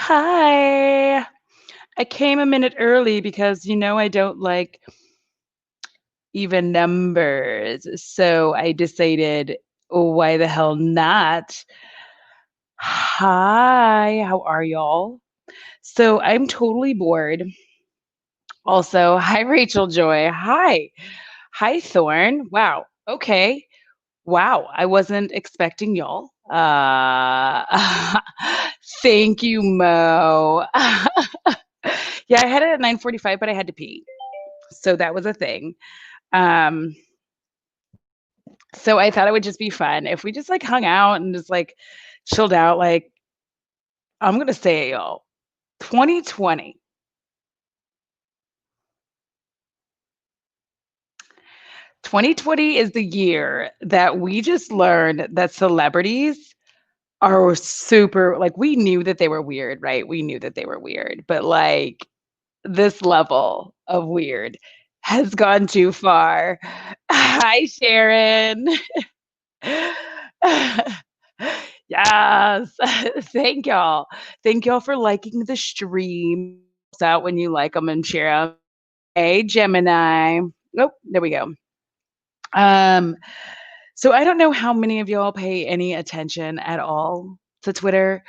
Hi. I came a minute early because I don't like even numbers. So I decided, oh, why the hell not? Hi, how are y'all? So I'm totally bored. Also, hi, Rachel Joy. Hi. Hi, Thorn. Wow. Okay. Wow. I wasn't expecting y'all. Thank you, Mo. Yeah, I had it at 9:45, but I had to pee. So that was a thing. Um, so I thought it would just be fun if we just like hung out and just like chilled out. Like, I'm gonna say it, y'all. 2020. 2020 is the year that we just learned that celebrities are super like we knew that they were weird, right? We knew that they were weird, but like this level of weird has gone too far. Hi, Sharon. Yes. Thank y'all. Thank y'all for liking the stream. Out when you like them and share them. Hey, Gemini. Oh, there we go. Um, so I don't know how many of y'all pay any attention at all to Twitter,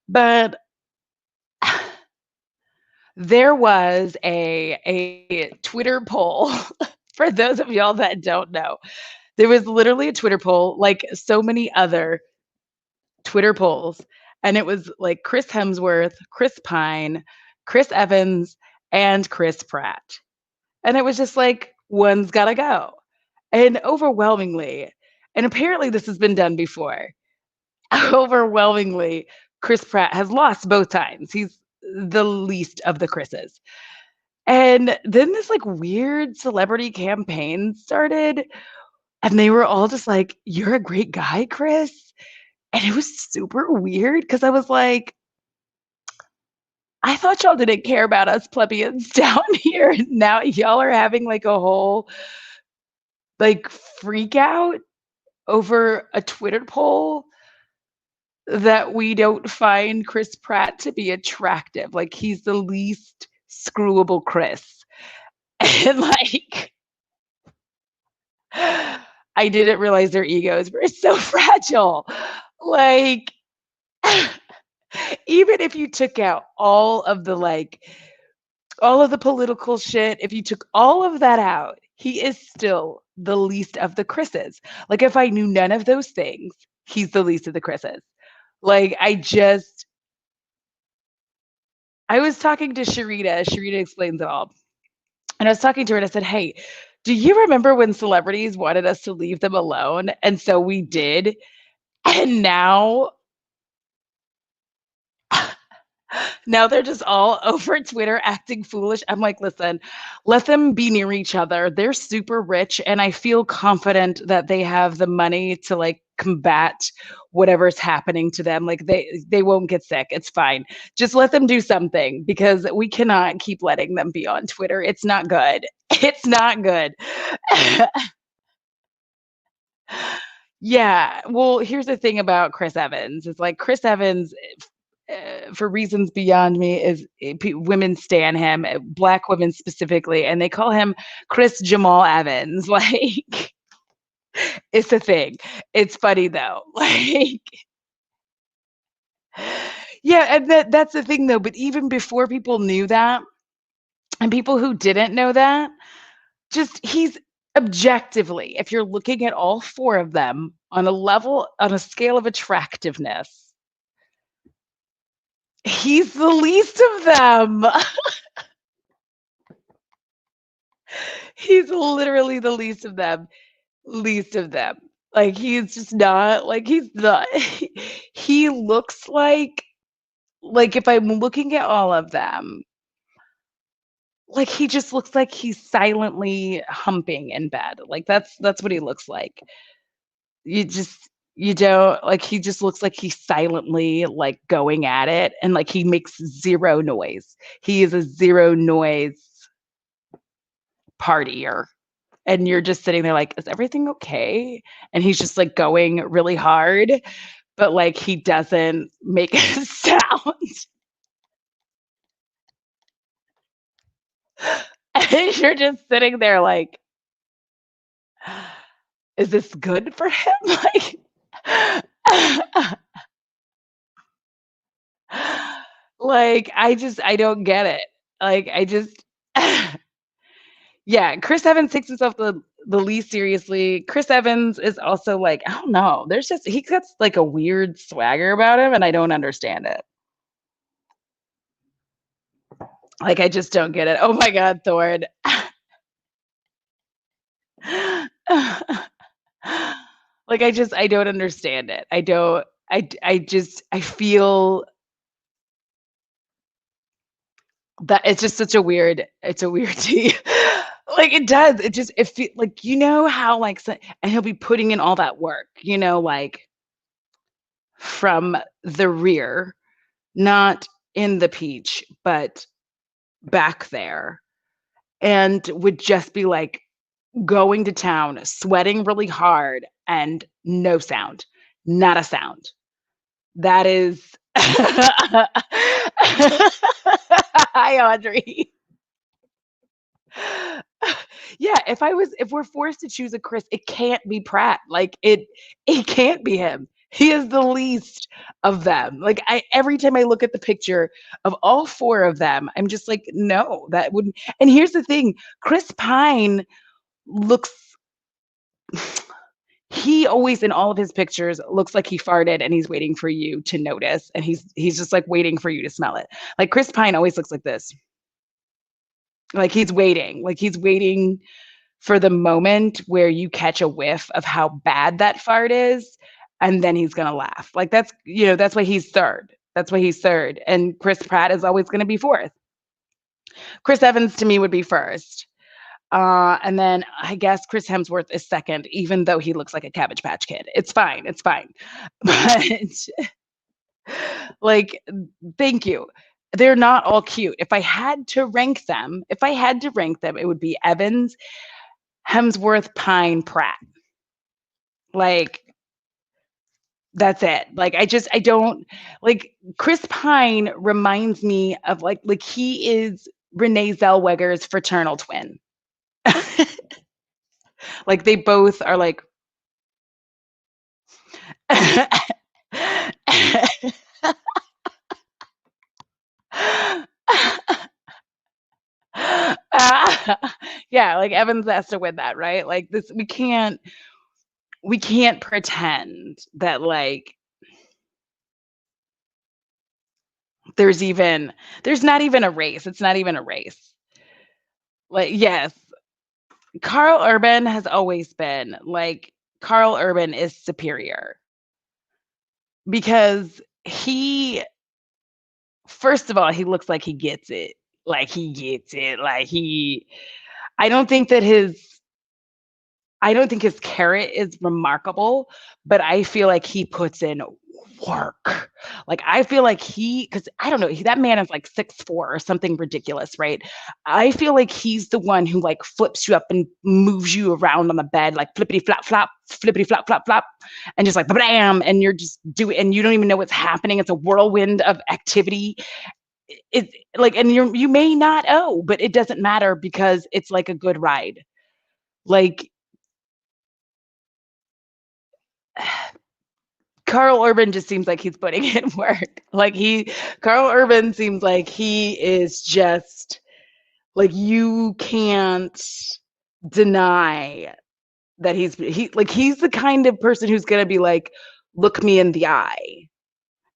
but there was a Twitter poll for those of y'all that don't know. There was literally a Twitter poll, like so many other Twitter polls, and it was like Chris Hemsworth, Chris Pine, Chris Evans, and Chris Pratt. And it was just like, one's gotta go. And overwhelmingly, and apparently this has been done before, overwhelmingly, Chris Pratt has lost both times. He's the least of the Chris's. And then this like weird celebrity campaign started, and they were all just like, "You're a great guy, Chris." And it was super weird because I was like, I thought y'all didn't care about us plebeians down here. Now y'all are having like a whole like freak out over a Twitter poll that we don't find Chris Pratt to be attractive. Like he's the least screwable Chris. And like I didn't realize their egos were so fragile. Like even if you took out all of the political shit, if you took all of that out, he is still the least of the Chris's. Like if I knew none of those things, he's the least of the Chris's. Like I was talking to Sharita. Sharita explains it all. And I was talking to her and I said, "Hey, do you remember when celebrities wanted us to leave them alone? And so we did. And now they're just all over Twitter acting foolish." I'm like, listen, let them be near each other. They're super rich, and I feel confident that they have the money to like combat whatever's happening to them. Like they won't get sick. It's fine. Just let them do something because we cannot keep letting them be on Twitter. It's not good. It's not good. Yeah. Well, here's the thing about Chris Evans. It's like Chris Evans for reasons beyond me, is women stan him, black women specifically, and they call him Chris Jamal Evans. Like, it's a thing. It's funny though. Like, yeah, and that's the thing though. But even before people knew that, and people who didn't know that, just he's objectively, if you're looking at all four of them on a scale of attractiveness, he's the least of them. He's literally the least of them. Least of them. Like, he's just not like, he's not he looks like, if I'm looking at all of them, like, he just looks like he's silently humping in bed. Like, that's what he looks like. You just you don't like, he just looks like he's silently, like, going at it, and, like, he makes 0 noise. He is a 0 noise partier. And you're just sitting there like, "Is everything okay?" And he's just, like, going really hard, but, like, he doesn't make a sound. And you're just sitting there like, "Is this good for him?" Like, I don't get it. Like, I just yeah, Chris Evans takes himself the least seriously. Chris Evans is also like, I don't know, there's just he got, like, a weird swagger about him, and I don't understand it. Like, I just don't get it. Oh my god, Thorn. Like, I don't understand it. I don't I just I feel that it's just such a weird it's a weird tea. Like, it does. It just it feel like, you know how, like, and he'll be putting in all that work, like, from the rear, not in the peach, but back there, and would just be, like, going to town, sweating really hard, and no sound. Not a sound. That is Hi, Audrey. Yeah, if we're forced to choose a Chris, it can't be Pratt. Like, it can't be him. He is the least of them. Like, I every time I look at the picture of all 4 of them, I'm just like, "No, that wouldn't." And here's the thing, Chris Pine looks he always in all of his pictures looks like he farted and he's waiting for you to notice, and he's just, like, waiting for you to smell it. Like, Chris Pine always looks like this. Like, he's waiting for the moment where you catch a whiff of how bad that fart is, and then he's gonna laugh. Like, that's why he's 3rd. That's why he's 3rd, and Chris Pratt is always gonna be 4th. Chris Evans to me would be 1st. And then I guess Chris Hemsworth is 2nd, even though he looks like a Cabbage Patch Kid. It's fine, it's fine. But, like, thank you. They're not all cute. If I had to rank them, it would be Evans, Hemsworth, Pine, Pratt. Like, that's it. Like, I don't like, Chris Pine reminds me of, like, he is Renee Zellweger's fraternal twin. Like, they both are like Yeah, like, Evans has to win that, right? Like, this we can't pretend that, like, there's not even a race. It's not even a race. Like, yes, Carl Urban has always been, like, Carl Urban is superior because he first of all, he looks like he gets it. Like, he gets it. Like, he I don't think that his I don't think his carrot is remarkable, but I feel like he puts in work. Like, I feel like because I don't know, that man is like 6'4" or something ridiculous, right? I feel like he's the one who, like, flips you up and moves you around on the bed, like, flippity flop, flop, flop, and just like bam, and you're just doing, and you don't even know what's happening. It's a whirlwind of activity. It like, and you may not but it doesn't matter because it's like a good ride. Like, Carl Urban just seems like he's putting in work. Carl Urban seems like he is just like, you can't deny that he's the kind of person who's gonna be like, look me in the eye.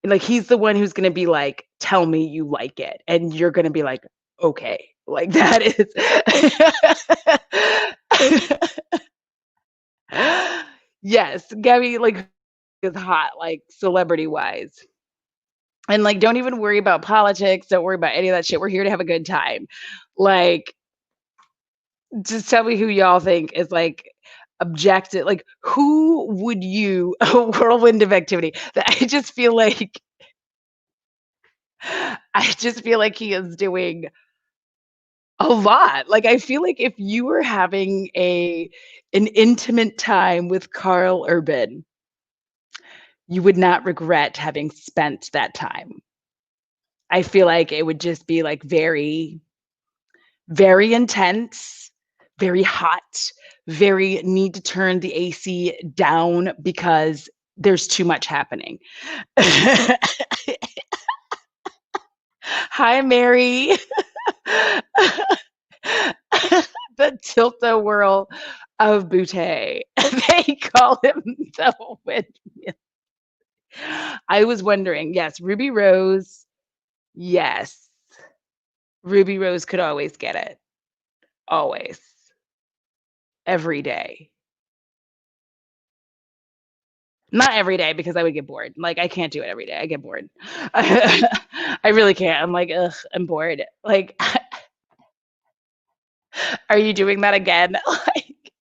Like, he's the one who's gonna be like, tell me you like it. And you're gonna be like, okay. Like, that is yes, Gabby, like, is hot, like, celebrity wise. And, like, don't even worry about politics, don't worry about any of that shit, we're here to have a good time. Like, just tell me who y'all think is, like, objective, like, who would you a whirlwind of activity that I just feel like he is doing a lot. Like, I feel like if you were having an intimate time with Carl Urban, you would not regret having spent that time. I feel like it would just be, like, very very intense, very hot, very need to turn the AC down because there's too much happening. Hi, Mary. The tilt-a-whirl of Boutte. They call him the windmill. I was wondering, yes, Ruby Rose, yes. Ruby Rose could always get it. Always. Every day. Not every day because I would get bored. Like, I can't do it every day. I get bored. I really can't. I'm like, ugh, I'm bored. Like, are you doing that again? Like,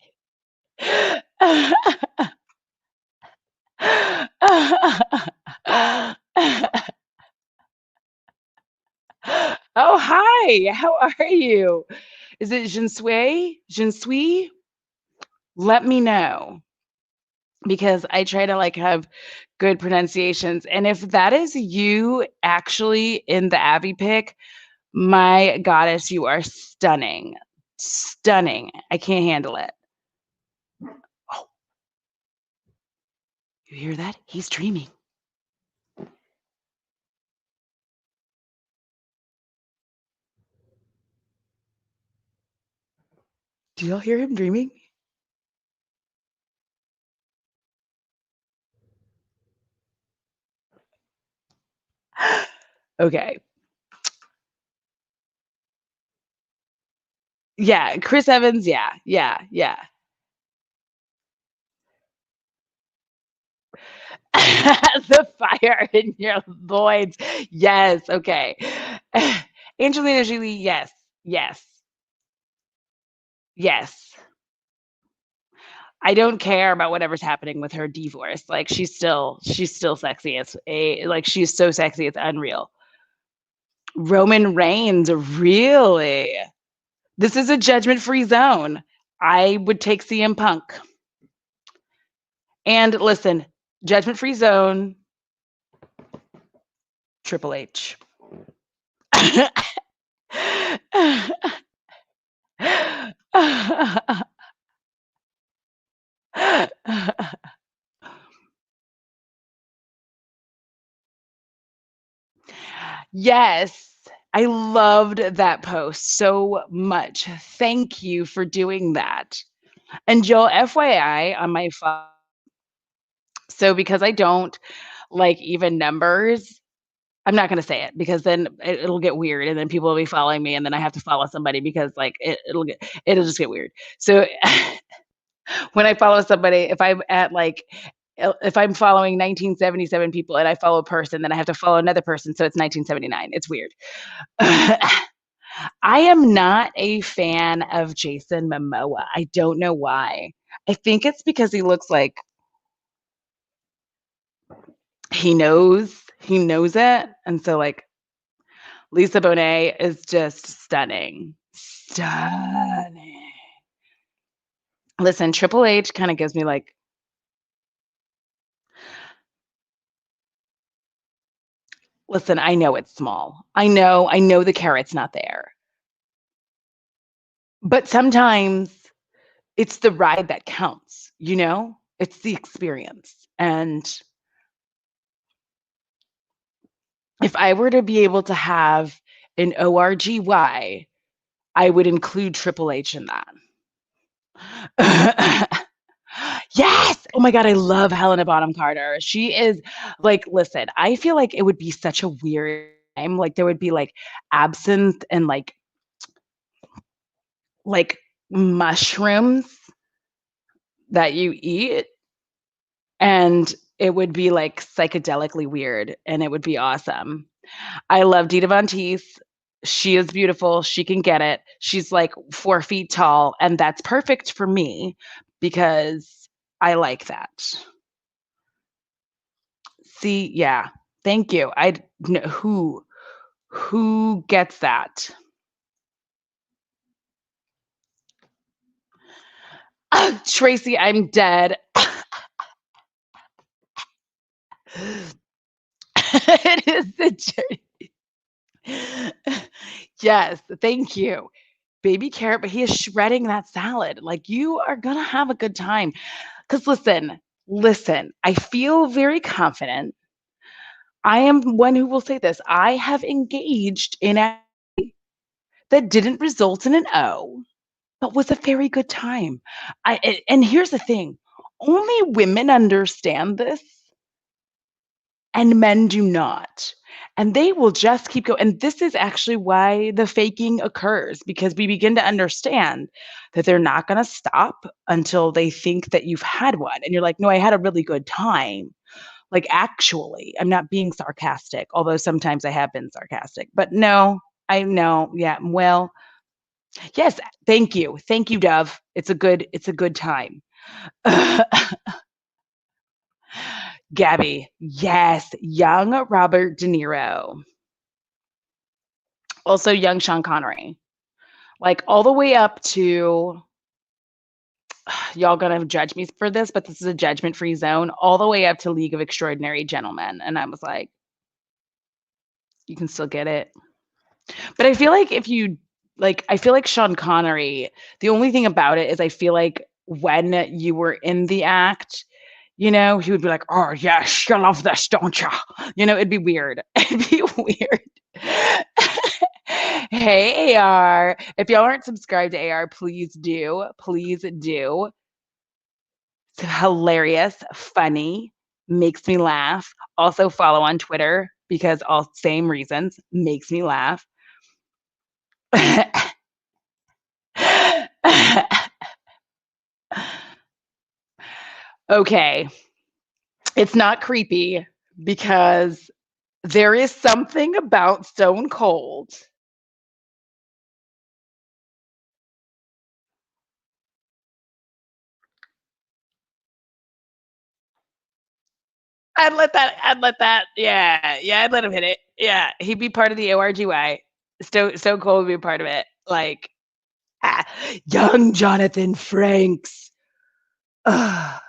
oh, hi. How are you? Is it je suis? Je suis? Let me know because I try to like have good pronunciations. And if that is you actually in the Abby pic, my goddess, you are stunning. Stunning. I can't handle it. Oh, you hear that? He's dreaming. Do y'all hear him dreaming? Okay. Yeah, Chris Evans, yeah, yeah, yeah. The fire in your loins. Yes, okay. Angelina Jolie, yes, yes, yes. I don't care about whatever's happening with her divorce. Like she's still sexy. It's a like she's so sexy, it's unreal. Roman Reigns, really? This is a judgment-free zone. I would take CM Punk. And listen, judgment-free zone, Triple H. Yes, I loved that post so much. Thank you for doing that. And Joel, FYI, on my phone, so because I don't like even numbers, I'm not gonna say it because then it'll get weird, and then people will be following me, and then I have to follow somebody because like it'll just get weird. So when I follow somebody, if I'm at like if I'm following 1977 people and I follow a person, then I have to follow another person, so it's 1979. It's weird. I am not a fan of Jason Momoa. I don't know why. I think it's because he looks like he knows it, and so like Lisa Bonet is just stunning, stunning. Listen, Triple H kind of gives me like, listen, I know it's small. I know the carrot's not there, but sometimes it's the ride that counts. It's the experience, and if I were to be able to have an ORGY, I would include Triple H in that. Yes! Oh my god, I love Helena Bonham Carter. She is like, listen, I feel like it would be such a weird time. Like there would be like absinthe and like mushrooms that you eat, and it would be like psychedelically weird, and it would be awesome. I love Dita Von Teese. She is beautiful. She can get it. She's like 4 feet tall, and that's perfect for me because I like that. See, yeah. Thank you. I know who gets that. Tracy, I'm dead. It is the journey. Yes, thank you. baby carrot, but he is shredding that salad. Like, you are gonna have a good time. 'Cause listen, I feel very confident. I am one who will say this. I have engaged in a that didn't result in an O, but was a very good time. And here's the thing, only women understand this and men do not. And they will just keep going. And this is actually why the faking occurs, because we begin to understand that they're not going to stop until they think that you've had one. And you're like, no, I had a really good time. Like, actually, I'm not being sarcastic, although sometimes I have been sarcastic. But no, I know. Yeah. Well, yes. Thank you. Thank you, Dove. It's a good time. Gabby. Yes. Young Robert De Niro. Also young Sean Connery. Like, all the way up to, y'all gonna judge me for this, but this is a judgment-free zone, all the way up to League of Extraordinary Gentlemen. And I was like, you can still get it. But I feel like I feel like Sean Connery, the only thing about it is I feel like when you were in the act, he would be like, "Oh, yes, you love this, don't you?" It'd be weird. It'd be weird. Hey, AR. If y'all aren't subscribed to AR, please do. Please do. It's hilarious, funny, makes me laugh. Also follow on Twitter because all same reasons, makes me laugh. Okay. It's not creepy because there is something about Stone Cold. I'd let him hit it. Yeah, he'd be part of the ORGY. Stone Cold would be a part of it. Like, young Jonathan Franks. Ugh.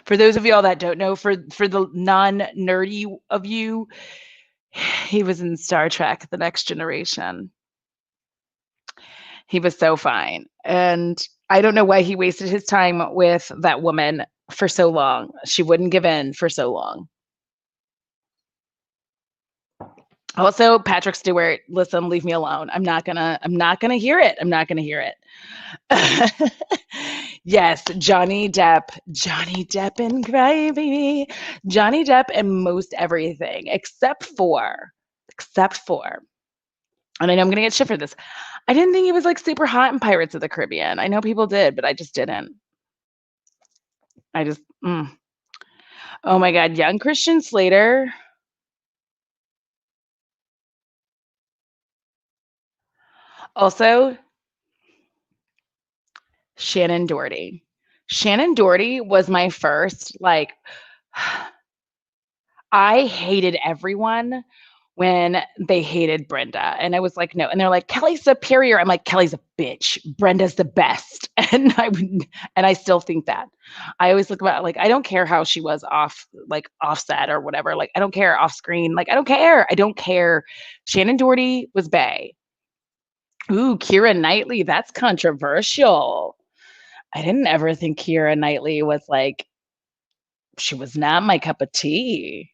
For those of y'all that don't know, for the non-nerdy of you, he was in Star Trek: The Next Generation. He was so fine. And I don't know why he wasted his time with that woman for so long. She wouldn't give in for so long. Also, Patrick Stewart, listen, leave me alone. I'm not gonna hear it. I'm not gonna hear it. Yes, Johnny Depp and Crybaby. Johnny Depp and most everything, except for, and I know I'm gonna get shit for this. I didn't think he was like super hot in Pirates of the Caribbean. I know people did, but I just didn't. I just, oh my God, young Christian Slater. Also, Shannon Doherty. Shannon Doherty was my first, like, I hated everyone when they hated Brenda. And I was like, no. And they're like, Kelly's superior. I'm like, Kelly's a bitch. Brenda's the best. And I still think that. I always look about, like, I don't care how she was offset or whatever. Like, I don't care, off screen. Like, I don't care. I don't care. Shannon Doherty was bae. Ooh, Keira Knightley. That's controversial. I didn't ever think Keira Knightley was like, she was not my cup of tea.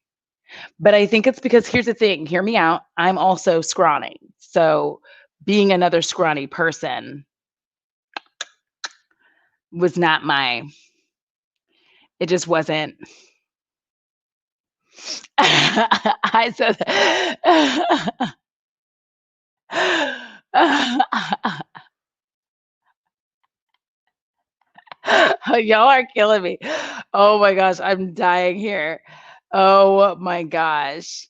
But I think it's because, here's the thing, hear me out. I'm also scrawny. So being another scrawny person was not it just wasn't. I said, y'all are killing me. Oh my gosh, I'm dying here. Oh my gosh.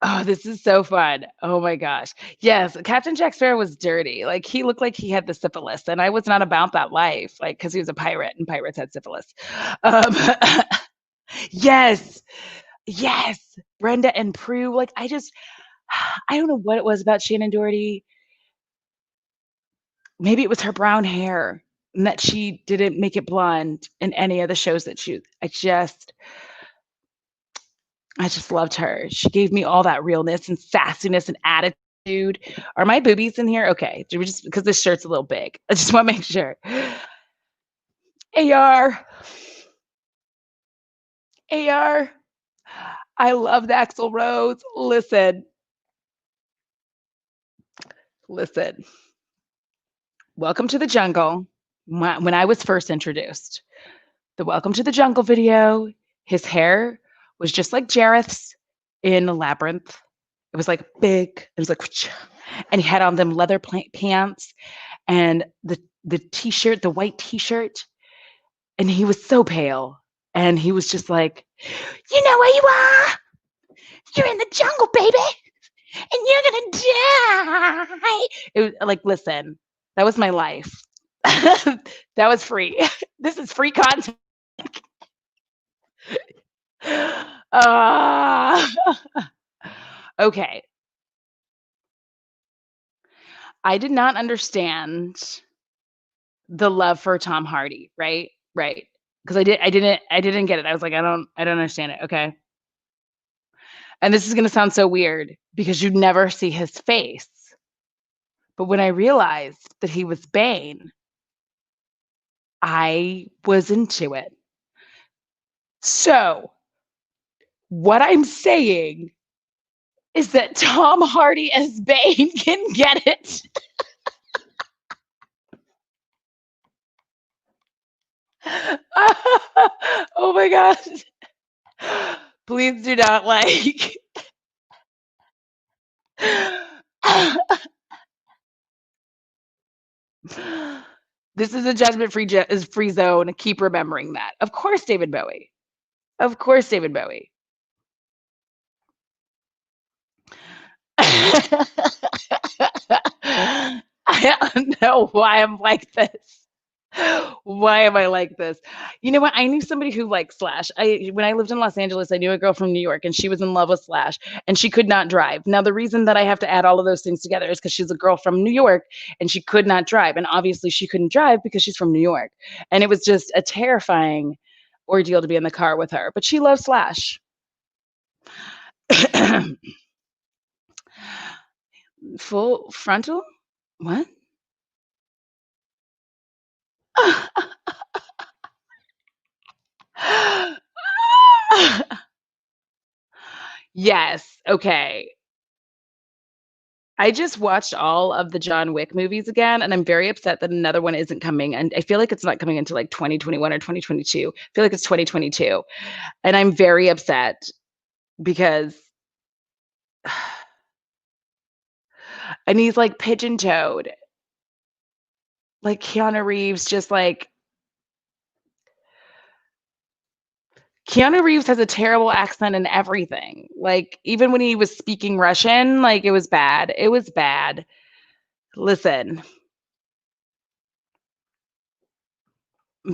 Oh, this is so fun. Oh my gosh. Yes, Captain Jack Sparrow was dirty. Like, he looked like he had the syphilis, and I was not about that life, like, because he was a pirate and pirates had syphilis. Um, yes, yes, Brenda and Prue. Like, I don't know what it was about Shannon Doherty. Maybe it was her brown hair and that she didn't make it blonde in any of the shows that I just, I just loved her. She gave me all that realness and sassiness and attitude. Are my boobies in here? Okay. Do we just because this shirt's a little big? I just want to make sure. AR, AR. I love the Axl Rose. Listen. Welcome to the Jungle. When I was first introduced, the Welcome to the Jungle video, his hair was just like Jareth's in Labyrinth. It was like big. It was like, and he had on them leather pants and the t-shirt, the white t-shirt, and he was so pale. And he was just like, you know where you are? You're in the jungle, baby, and you're gonna die. It was like, listen, that was my life. That was free. This is free content. Uh, okay. I did not understand the love for Tom Hardy, right? Right. Because I didn't get it. I was like, I don't understand it. Okay. And this is gonna sound so weird because you never see his face. But when I realized that he was Bane, I was into it. So what I'm saying is that Tom Hardy as Bane can get it. Oh my gosh. Please do not like. This is a judgment free zone. Keep remembering that. Of course, David Bowie. Of course, David Bowie. I don't know why I'm like this. Why am I like this? You know what? I knew somebody who liked Slash. When I lived in Los Angeles, I knew a girl from New York, and she was in love with Slash, and she could not drive. Now, the reason that I have to add all of those things together is because she's a girl from New York, and she could not drive, and obviously she couldn't drive because she's from New York, and it was just a terrifying ordeal to be in the car with her. But she loves Slash. Full frontal? What? Yes. Okay. I just watched all of the John Wick movies again, and I'm very upset that another one isn't coming. And I feel like it's not coming until like 2021 or 2022. I feel like it's 2022. And I'm very upset because, and he's like pigeon toed. Like Keanu Reeves, just like, Keanu Reeves has a terrible accent and everything. Like, even when he was speaking Russian, like, it was bad. It was bad. Listen,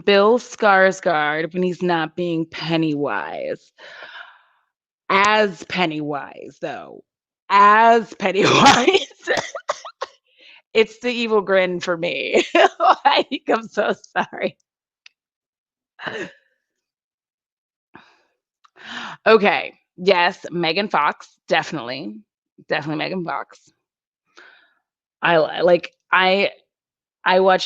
Bill Skarsgård, when he's not being Pennywise, as Pennywise, though, as Pennywise, it's the evil grin for me. Like, I'm so sorry. Okay. Yes, Megan Fox, definitely. Definitely Megan Fox. I watch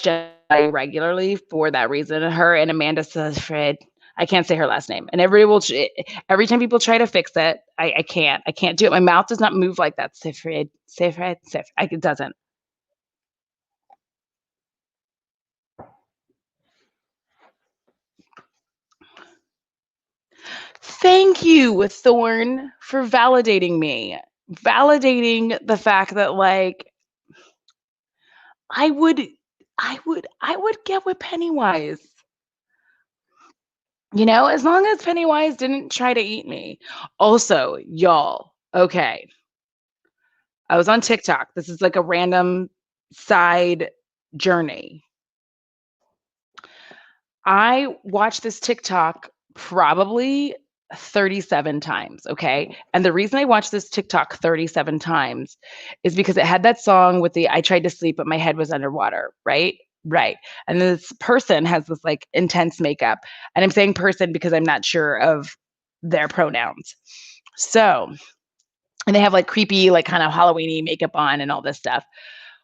Jedi regularly for that reason. Her and Amanda Seyfried. I can't say her last name, and every time people try to fix it, I can't. I can't do it. My mouth does not move like that. Seyfried, Seyfried, Seyfried. It doesn't. Thank you, Thorn, for validating me. Validating the fact that like I would I would get with Pennywise. You know, as long as Pennywise didn't try to eat me. Also, y'all, okay. I was on TikTok. This is like a random side journey. I watched this TikTok probably 37 times, okay? And the reason I watched this TikTok 37 times is because it had that song with the I tried to sleep, but my head was underwater, right? Right. And this person has this like intense makeup. And I'm saying person because I'm not sure of their pronouns. So, and they have like creepy, like kind of Halloweeny makeup on and all this stuff.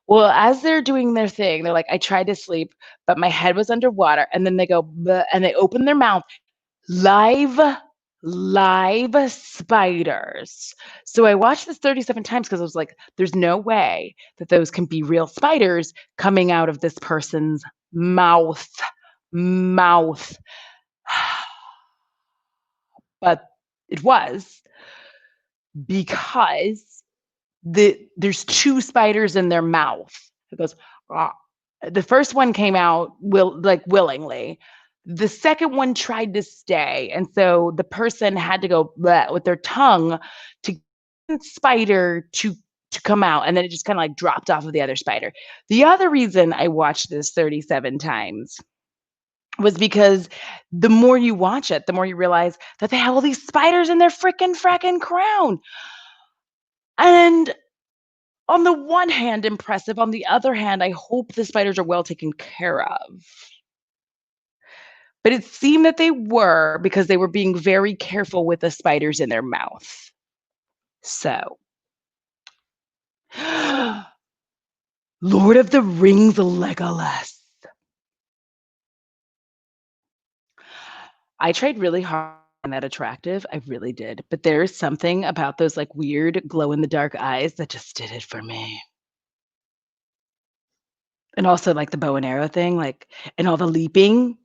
Well, as they're doing their thing, they're like, I tried to sleep, but my head was underwater. And then they go, "Bleh," and they open their mouth, live, live spiders. So I watched this 37 times because I was like, there's no way that those can be real spiders coming out of this person's mouth. Mouth. But it was because there's two spiders in their mouth. It goes, "Ah." The first one came out willingly. The second one tried to stay, and so the person had to go bleh with their tongue to get the spider to come out, and then it just kind of like dropped off of the other spider. The other reason I watched this 37 times was because the more you watch it, the more you realize that they have all these spiders in their frickin' frackin' crown. And on the one hand, impressive. On the other hand, I hope the spiders are well taken care of. But it seemed that they were because they were being very careful with the spiders in their mouth. So, Lord of the Rings Legolas. I tried really hard to find that attractive. I really did. But there's something about those like weird glow in the dark eyes that just did it for me. And also like the bow and arrow thing, like and all the leaping.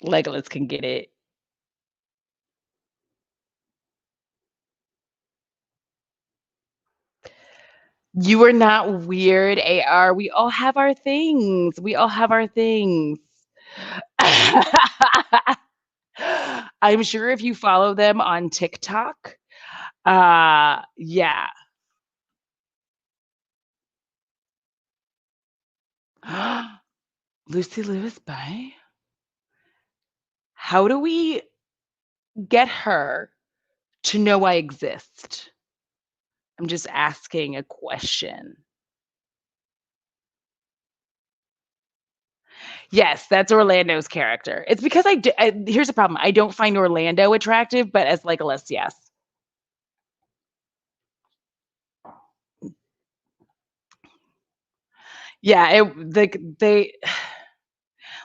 Legolas can get it. You are not weird, AR. We all have our things. We all have our things. I'm sure if you follow them on TikTok, yeah. Lucy Lewis Bye? How do we get her to know I exist? I'm just asking a question. Yes, that's Orlando's character. It's because here's the problem. I don't find Orlando attractive, but as Legolas, yes. Yeah, it like they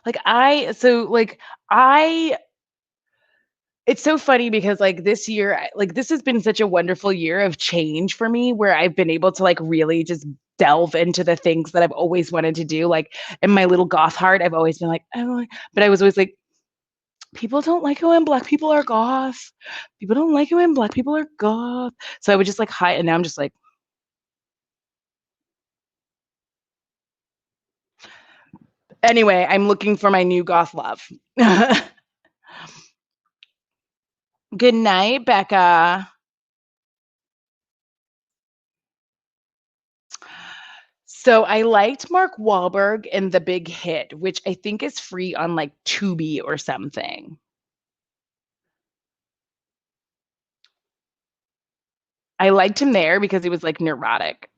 like I so like I it's so funny because like this year like this has been such a wonderful year of change for me where I've been able to like really just delve into the things that I've always wanted to do. Like in my little goth heart, I've always been like, oh, but I was always like, people don't like it when black people are goth. People don't like it when black people are goth. So I would just like hide, and now I'm just like, anyway, I'm looking for my new goth love. Good night, Becca. So I liked Mark Wahlberg in The Big Hit, which I think is free on like Tubi or something. I liked him there because he was like neurotic.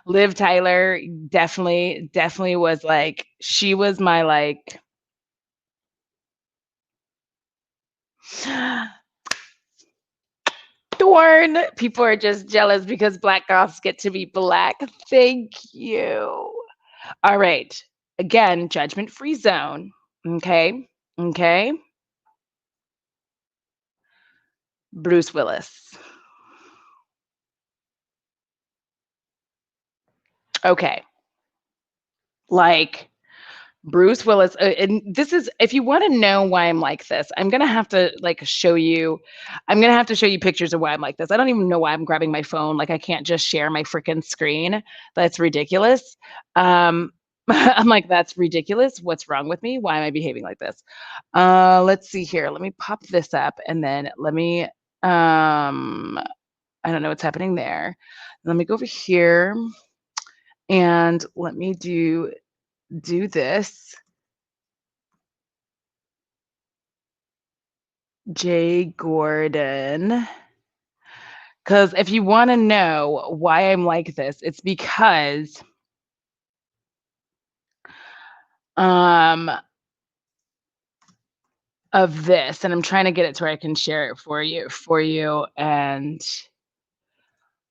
Liv Tyler definitely was like, she was my like, darn, people are just jealous because black goths get to be black. Thank you. All right. Again, judgment free zone. Okay. Okay. Bruce Willis. Okay. Like, Bruce Willis, and this is if you want to know why I'm like this, I'm gonna have to like show you. I'm gonna have to show you pictures of why I'm like this. I don't even know why I'm grabbing my phone. Like I can't just share my freaking screen. That's ridiculous. I'm like, that's ridiculous. What's wrong with me? Why am I behaving like this? Let's see here. Let me pop this up, and then let me. I don't know what's happening there. Let me go over here, and let me do this. Jay Gordon. Because if you want to know why I'm like this, it's because um of this, and I'm trying to get it to where I can share it for you and,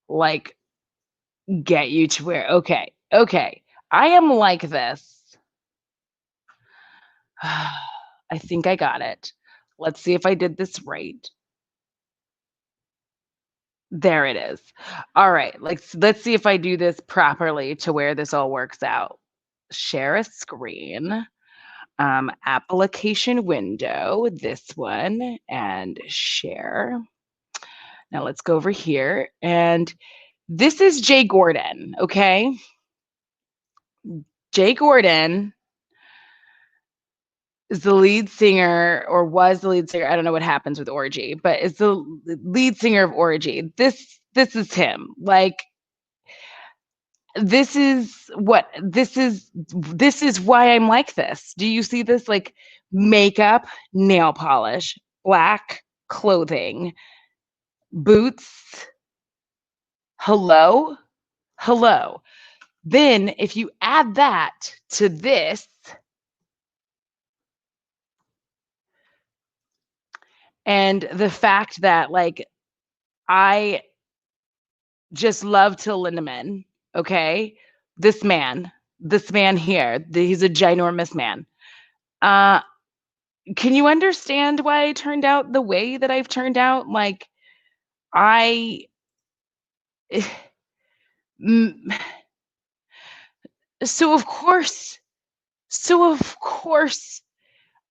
like, get you to where okay, I am like this. I think I got it. Let's see if I did this right. There it is. Alright, let's see if I do this properly to where this all works out. Share a screen, application window, this one, and share. Now let's go over here, and this is Jay Gordon, okay? Jay Gordon is the lead singer, or was the lead singer, I don't know what happens with Orgy, but is the lead singer of Orgy. This is him. Like, this is why I'm like this. Do you see this? Like, makeup, nail polish, black clothing, boots. Hello? Hello. Then if you add that to this, and the fact that, like, I just love Till Lindemann, okay? This man here, he's a ginormous man. Can you understand why I turned out the way that I've turned out? Like, I mm, so of course so of course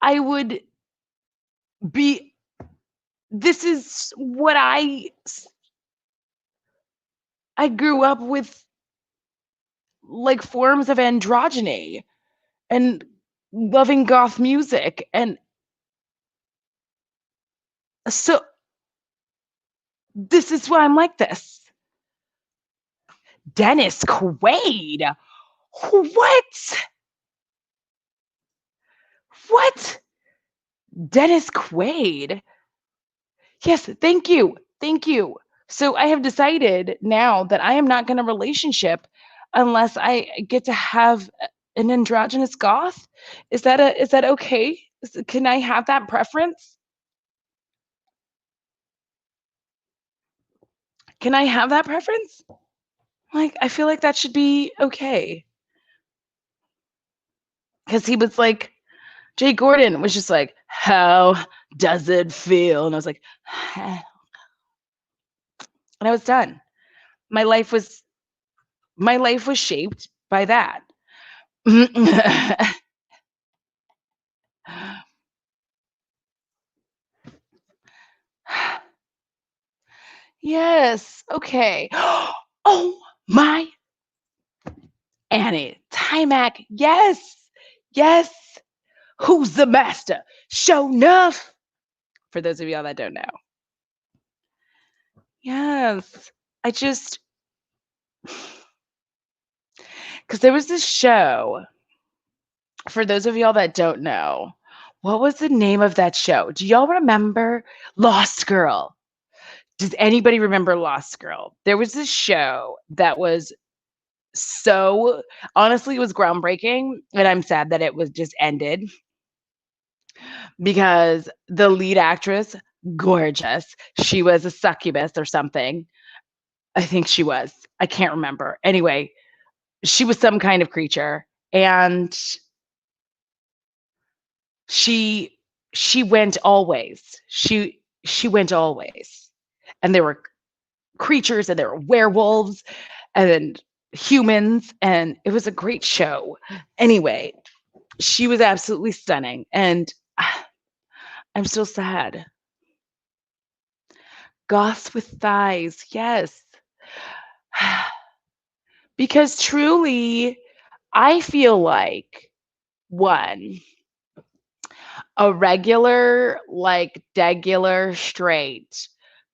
I would be this is what I grew up with, like, forms of androgyny and loving goth music, and so this is why I'm like this. Dennis Quaid. What? What? Dennis Quaid? Yes, thank you. Thank you. So I have decided now that I am not gonna relationship unless I get to have an androgynous goth. Is that okay? Can I have that preference? Can I have that preference? Like, I feel like that should be okay. Because he was like, Jay Gordon was just like, "How does it feel?" And I was like, and I was done. My life was my life was shaped by that. Yes. Okay. Oh my Annie. Timac. Yes. Yes. Who's the master? Show enough. For those of y'all that don't know. Yes. I just because there was this show, for those of y'all that don't know, what was the name of that show? Do y'all remember Lost Girl? Does anybody remember Lost Girl? There was this show that was so honestly, it was groundbreaking, and I'm sad that it was just ended because the lead actress, gorgeous. She was a succubus or something. I think she was. I can't remember. Anyway, she was some kind of creature, and she she went always. She went always. And there were creatures, and there were werewolves and humans, and it was a great show. Anyway, she was absolutely stunning, and I'm still sad. Goths with thighs, yes. Because truly, I feel like, one, a regular, like, degular straight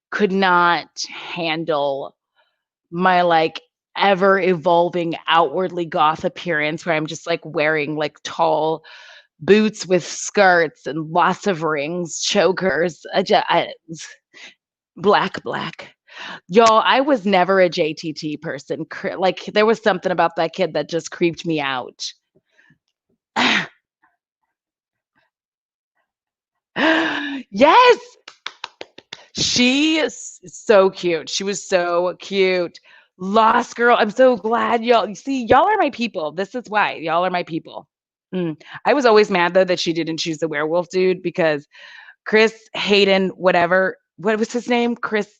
could not handle my, like, ever evolving outwardly goth appearance where I'm just, like, wearing, like, tall boots with skirts and lots of rings, chokers, black. Y'all, I was never a JTT person. Like, there was something about that kid that just creeped me out. Yes, she is so cute. She was so cute. Lost Girl. I'm so glad y'all. See, y'all are my people. This is why y'all are my people. I was always mad though that she didn't choose the werewolf dude because Chris Hayden, whatever, what was his name? Chris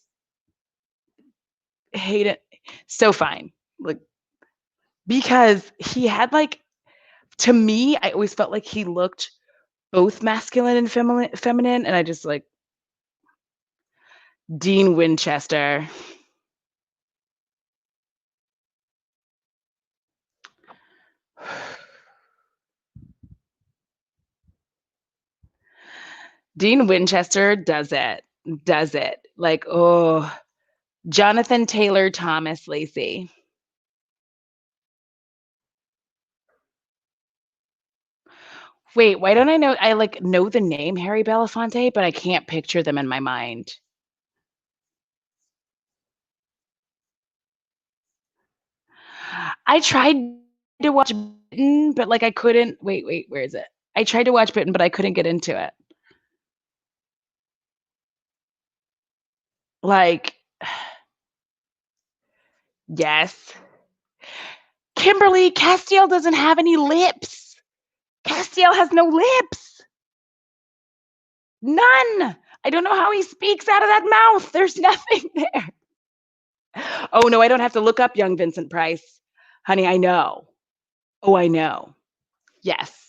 Hayden, so fine. Like because he had like to me, I always felt like he looked both masculine and feminine, and I just like Dean Winchester. Dean Winchester does it. Does it. Like, oh, Jonathan Taylor Thomas Lacey. Wait, why don't I know? I like know the name Harry Belafonte, but I can't picture them in my mind. I tried to watch Bitten, but like I couldn't. Wait, where is it? I tried to watch Bitten, but I couldn't get into it. Like, yes. Kimberly, Castiel doesn't have any lips. Castiel has no lips. None. I don't know how he speaks out of that mouth. There's nothing there. Oh, no, I don't have to look up young Vincent Price. Honey, I know. Oh, I know. Yes.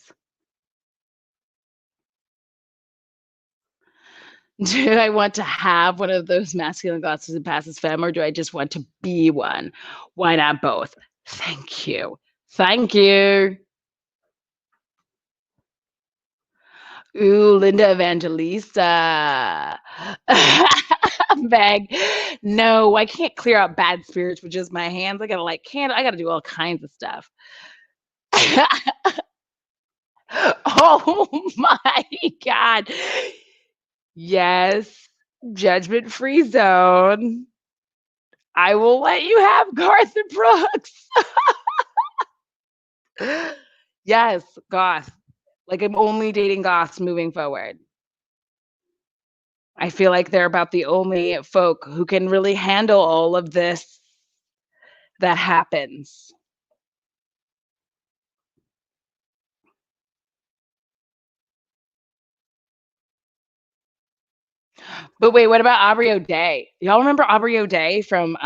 Do I want to have one of those masculine glasses and passes femme, or do I just want to be one? Why not both? Thank you. Thank you. Ooh, Linda Evangelista. Meg. No, I can't clear out bad spirits with just my hands. I gotta like can I gotta do all kinds of stuff. Oh my God. Yes. Judgment free zone. I will let you have Garth Brooks. Yes, goth. Like I'm only dating goths moving forward. I feel like they're about the only folk who can really handle all of this that happens. But wait, what about Aubrey O'Day? Y'all remember Aubrey O'Day from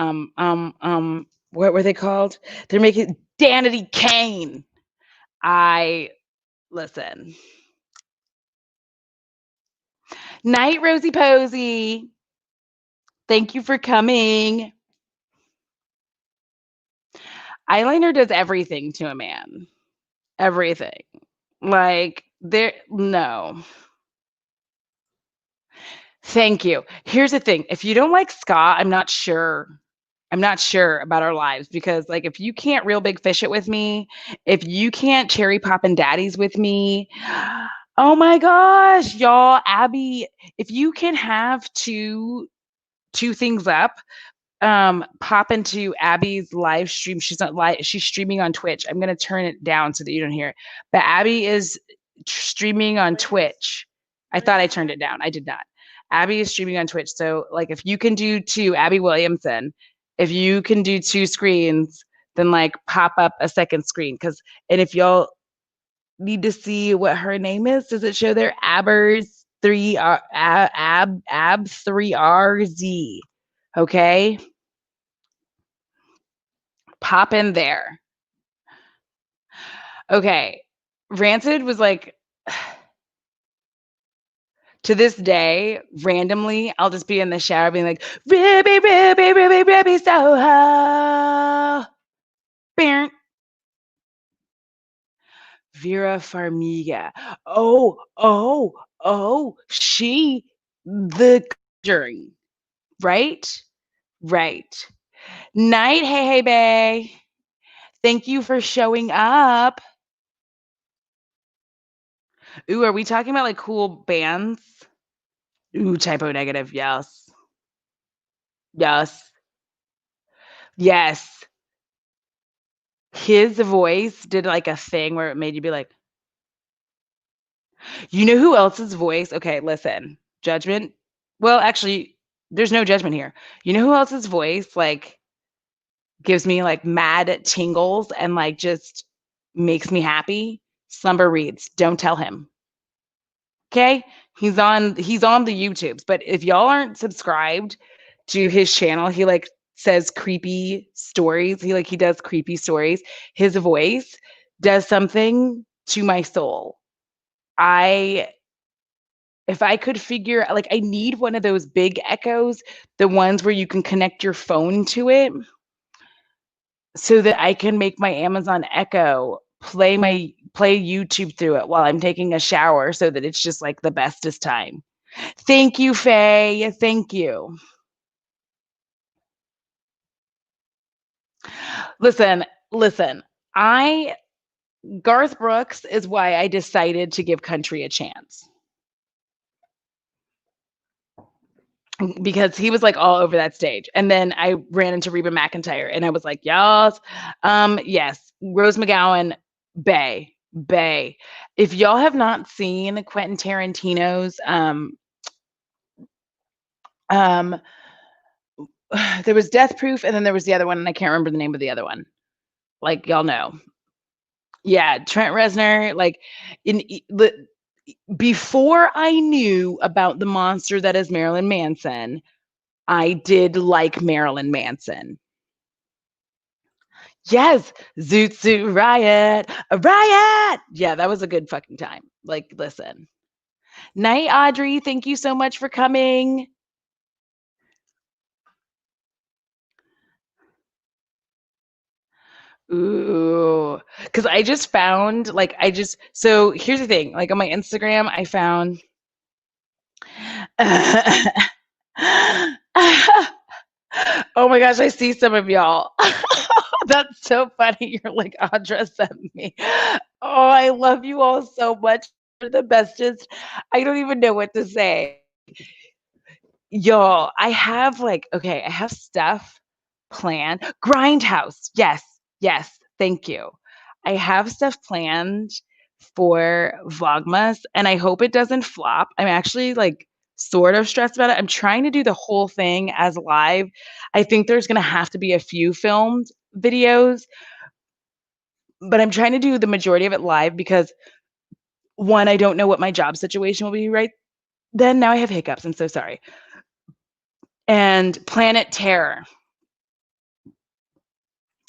what were they called? They're making Danity Kane. I listen. Night Rosie Posey. Thank you for coming. Eyeliner does everything to a man. Everything. Like there no. Thank you. Here's the thing. If you don't like ska, I'm not sure. I'm not sure about our lives because like if you can't real big fish it with me, if you can't cherry pop and daddies with me, oh my gosh, y'all, Abby, if you can have two things up, pop into Abby's live stream. She's not live, she's streaming on Twitch. I'm gonna turn it down so that you don't hear it. But Abby is streaming on Twitch. I thought I turned it down. I did not. Abby is streaming on Twitch. So like if you can do two, Abby Williamson, if you can do two screens, then like pop up a second screen. And if y'all need to see what her name is, does it show there? Abbers 3R ab 3RZ. Okay. Pop in there. Okay. Rancid was like to this day, randomly, I'll just be in the shower being like, Ruby, Ruby, Ruby, Ruby, Soho. Bam. Vera Farmiga. She, the Conjuring, right? Right. Night, hey, hey, bae. Thank you for showing up. Ooh, are we talking about like cool bands? Ooh, typo negative. Yes. Yes. Yes. His voice did like a thing where it made you be like, you know who else's voice? Okay, listen. judgment. Well, actually, there's no judgment here. You know who else's voice like gives me like mad tingles and like just makes me happy? Slumber Reads. Don't tell him. Okay? He's on the YouTubes, but if y'all aren't subscribed to his channel, he like says creepy stories. He does creepy stories. His voice does something to my soul. I If I could figure like I need one of those big echoes, the ones where you can connect your phone to it so that I can make my Amazon Echo play YouTube through it while I'm taking a shower so that it's just like the bestest time. Thank you, Faye. Thank you. Listen. I Garth Brooks is why I decided to give country a chance. Because he was like all over that stage. And then I ran into Reba McEntire and I was like, yes, yes, Rose McGowan, Bay. If y'all have not seen Quentin Tarantino's, um, there was Death Proof and then there was the other one and I can't remember the name of the other one. Like y'all know. Yeah, Trent Reznor, like before I knew about the monster that is Marilyn Manson, I did like Marilyn Manson. Yes, Zoot Suit Riot, a riot. Yeah, that was a good fucking time. Like, listen. Night, Audrey. Thank you so much for coming. Ooh, because I just found so here's the thing. Like on my Instagram, I found oh my gosh, I see some of y'all. That's so funny. You're like, Audra sent me. Oh, I love you all so much. You're the bestest. I don't even know what to say. Y'all, I have stuff planned. Grindhouse. Yes. Thank you. I have stuff planned for Vlogmas and I hope it doesn't flop. I'm actually like sort of stressed about it. I'm trying to do the whole thing as live. I think there's going to have to be a few filmed videos, but I'm trying to do the majority of it live because one, I don't know what my job situation will be right then. Now I have hiccups. I'm so sorry. And Planet Terror.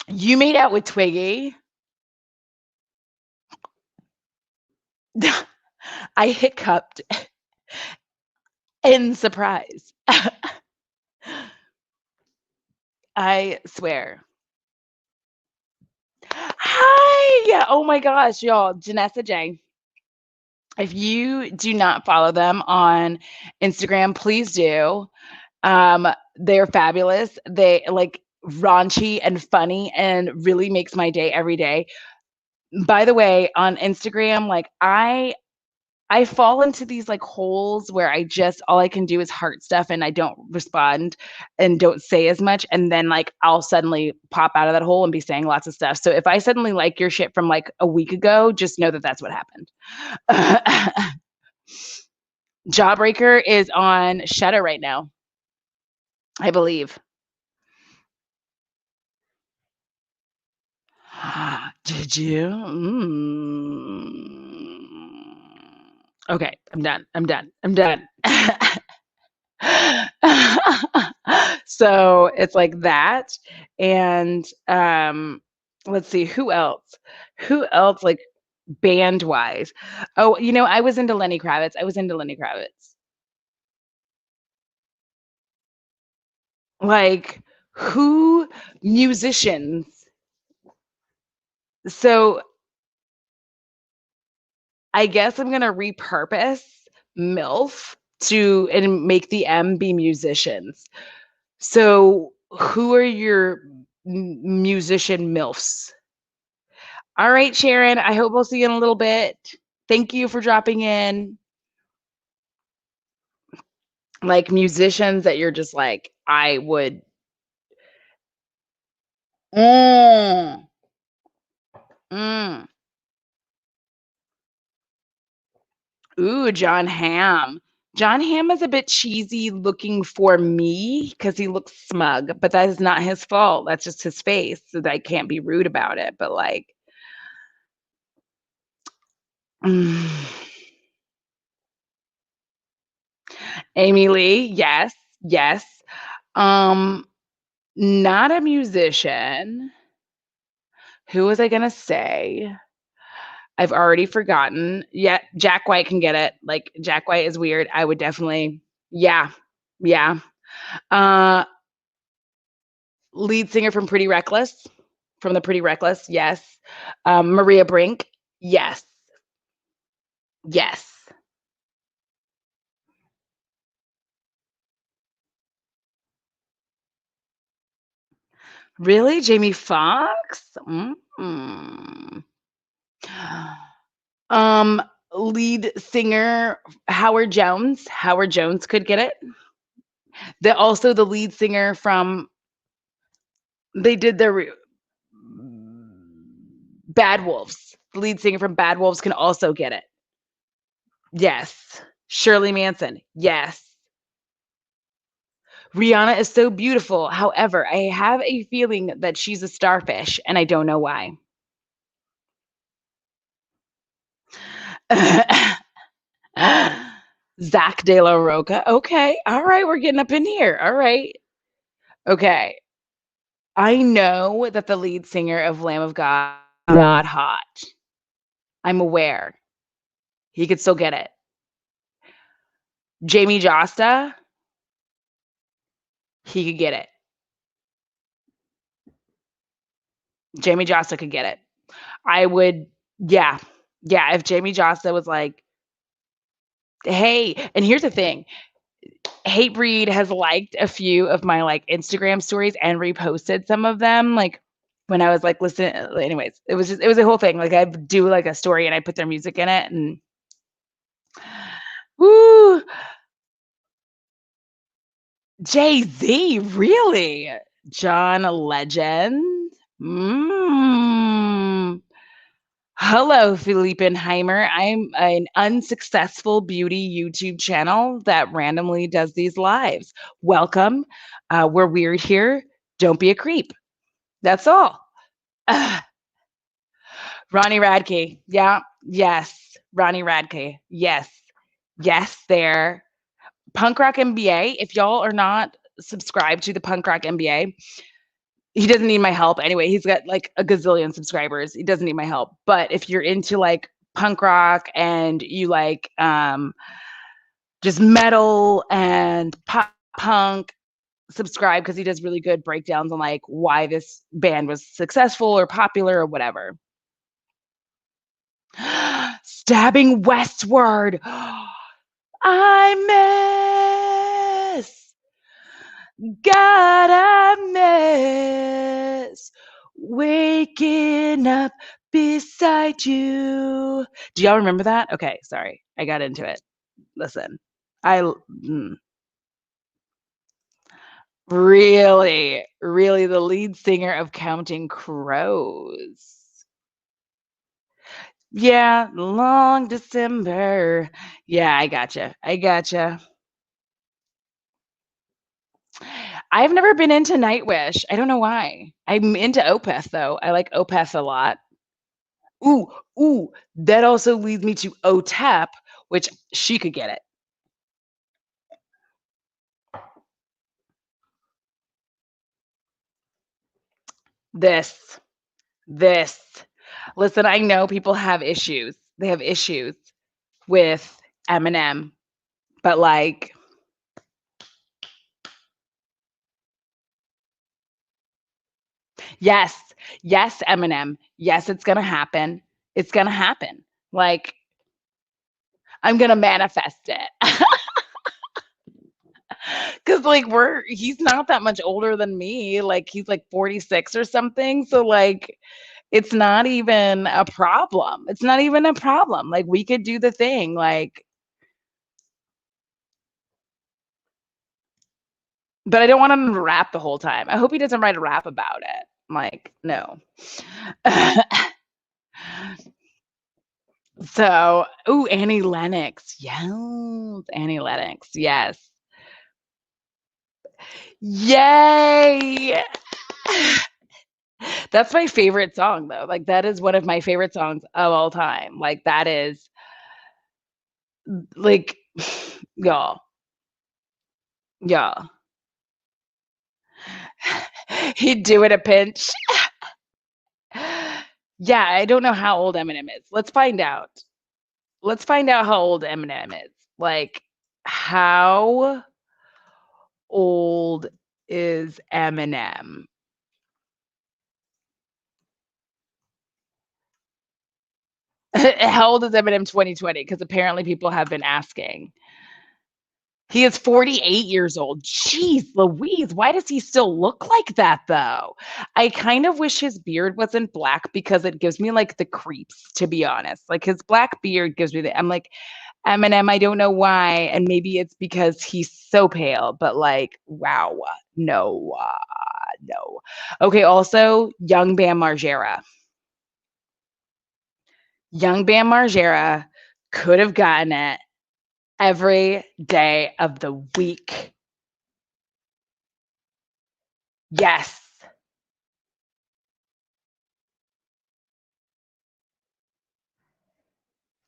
You made out with Twiggy. I hiccuped in surprise. I swear. Hi. Yeah. Oh my gosh, y'all. Janessa J. If you do not follow them on Instagram, please do. They're fabulous. They like raunchy and funny and really makes my day every day. By the way, on Instagram, like I fall into these like holes where all I can do is heart stuff and I don't respond and don't say as much. And then like I'll suddenly pop out of that hole and be saying lots of stuff. So if I suddenly like your shit from like a week ago, just know that that's what happened. Jawbreaker is on Shudder right now, I believe. Did you? Okay, I'm done. So it's like that. And let's see, who else? Who else like band wise? Oh, I was into Lenny Kravitz. Like who musicians? So I guess I'm gonna repurpose MILF to and make the M be musicians. So who are your musician MILFs? All right, Sharon, I hope we'll see you in a little bit. Thank you for dropping in. Like musicians that you're just like, I would. Mm, mm. Ooh, John Hamm. John Hamm is a bit cheesy looking for me because he looks smug, but that is not his fault. That's just his face. So I can't be rude about it. But like, mm, Amy Lee, yes, yes. Um, Not a musician. Who was I gonna say? I've already forgotten. Yeah, Jack White can get it. Like Jack White is weird. I would definitely, yeah, yeah. Uh, Lead singer from Pretty Reckless, from the Pretty Reckless, yes. Maria Brink, yes, yes. Really, Jamie Foxx? Mm. Um, Lead singer Howard Jones. Howard Jones could get it. Also the lead singer from they did their Bad Wolves. The lead singer from Bad Wolves can also get it. Yes. Shirley Manson. Yes. Rihanna is so beautiful. However, I have a feeling that she's a starfish, and I don't know why. Zach De La Roca. Okay. All right. We're getting up in here. All right. Okay. I know that the lead singer of Lamb of God is not hot. I'm aware. He could still get it. Jamie Josta, he could get it. Jamie Josta could get it. I would, yeah. Yeah. If Jamie Josta was like, hey, and here's the thing Hatebreed has liked a few of my like Instagram stories and reposted some of them. Like when I was like, listen, anyways, it was a whole thing. Like I do like a story and I put their music in it and woo, Jay-Z, really? John Legend? Mm. Hello, Philippenheimer. I'm an unsuccessful beauty YouTube channel that randomly does these lives. Welcome. We're weird here. Don't be a creep. That's all. Ronnie Radke. Yeah. Yes. Ronnie Radke. Yes. Yes, there. Punk Rock MBA. If y'all are not subscribed to the Punk Rock MBA, he doesn't need my help. Anyway, he's got like a gazillion subscribers. He doesn't need my help. But if you're into like punk rock and you like just metal and pop punk, subscribe because he does really good breakdowns on like why this band was successful or popular or whatever. Stabbing westward. I miss. God, I miss waking up beside you. Do y'all remember that? Okay, sorry. I got into it. Listen, I really, really the lead singer of Counting Crows. Yeah, Long December. Yeah, I gotcha. I gotcha. I've never been into Nightwish. I don't know why. I'm into Opeth though. I like Opeth a lot. Ooh, ooh, that also leads me to OTEP, which she could get it. This, this. Listen, I know people have issues. They have issues with Eminem, but like, yes, yes, Eminem. Yes, it's gonna happen. It's gonna happen. Like, I'm gonna manifest it. Cause like he's not that much older than me. Like he's like 46 or something. So like it's not even a problem. It's not even a problem. Like we could do the thing. Like, but I don't want him to rap the whole time. I hope he doesn't write a rap about it. Like, no. So, ooh, Annie Lennox. Yes, Annie Lennox. Yes. Yay! That's my favorite song, though. Like, that is one of my favorite songs of all time. Like, that is, like, y'all, y'all. He'd do it a pinch. Yeah, I don't know how old Eminem is. Let's find out. Let's find out how old Eminem is. Like, how old is Eminem? How old is Eminem 2020? Because apparently people have been asking. He is 48 years old. Jeez Louise, why does he still look like that though? I kind of wish his beard wasn't black because it gives me like the creeps, to be honest. Like his black beard gives me I'm like, Eminem, I don't know why. And maybe it's because he's so pale, but like, wow, no, no. Okay, also, young Bam Margera. Young Bam Margera could have gotten it every day of the week. Yes.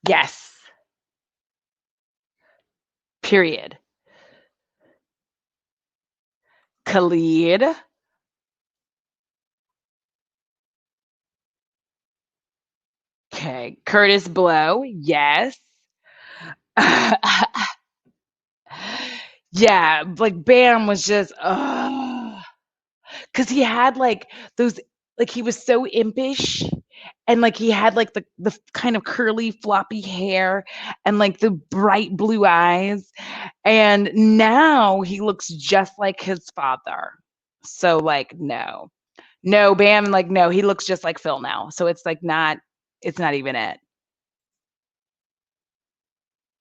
Yes. Period. Khalid. Okay. Curtis Blow. Yes. Yeah, like Bam was just because he had like those like he was so impish and like he had like the kind of curly floppy hair and like the bright blue eyes and now he looks just like his father. So like no. No, Bam like no, he looks just like Phil now. So it's not even it.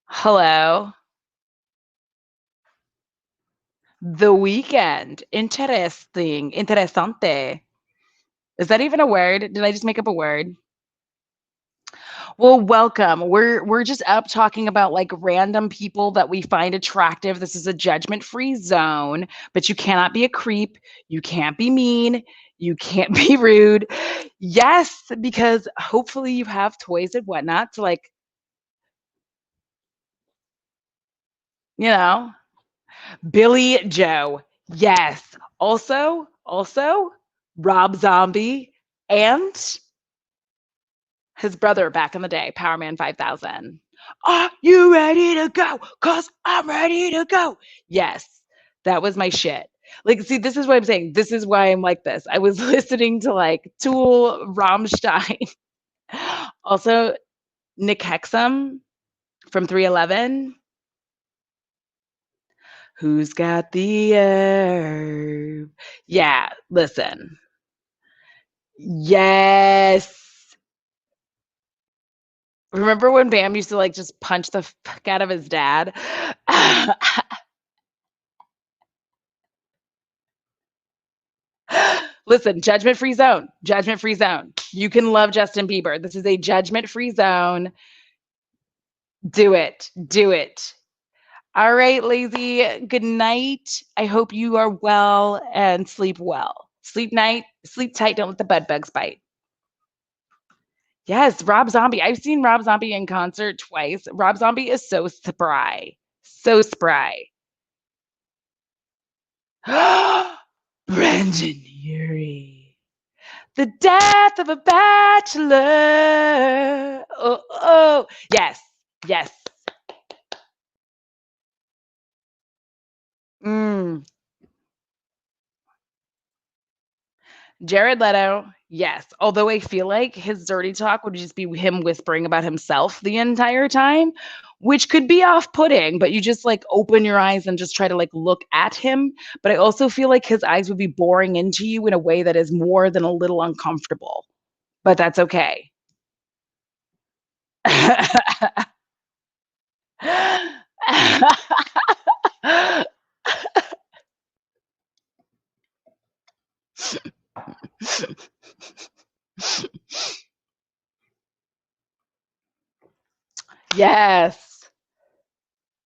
Hello. The weekend. Interesting. Interesante. Is that even a word? Did I just make up a word? Well, welcome. We're just up talking about like random people that we find attractive. This is a judgment-free zone, but you cannot be a creep. You can't be mean. You can't be rude. Yes, because hopefully you have toys and whatnot to like, you know, Billy Joe. Yes. Also, Rob Zombie and his brother back in the day, Power Man 5000. Are you ready to go? Cause I'm ready to go. Yes, that was my shit. Like, see, this is what I'm saying. This is why I'm like this. I was listening to like Tool, Rammstein, also Nick Hexum from 311. Who's got the herb? Yeah, listen. Yes. Remember when Bam used to like just punch the fuck out of his dad? Listen, judgment free zone. Judgment free zone. You can love Justin Bieber. This is a judgment free zone. Do it. Do it. All right, lazy. Good night. I hope you are well and sleep well. Sleep tight. Don't let the bed bugs bite. Yes, Rob Zombie. I've seen Rob Zombie in concert twice. Rob Zombie is so spry. So spry. Brandon Urie. The death of a bachelor. Oh, oh. Yes, yes. Mm. Jared Leto, yes. Although I feel like his dirty talk would just be him whispering about himself the entire time, which could be off putting, but you just like open your eyes and just try to like look at him. But I also feel like his eyes would be boring into you in a way that is more than a little uncomfortable, but that's okay. Yes.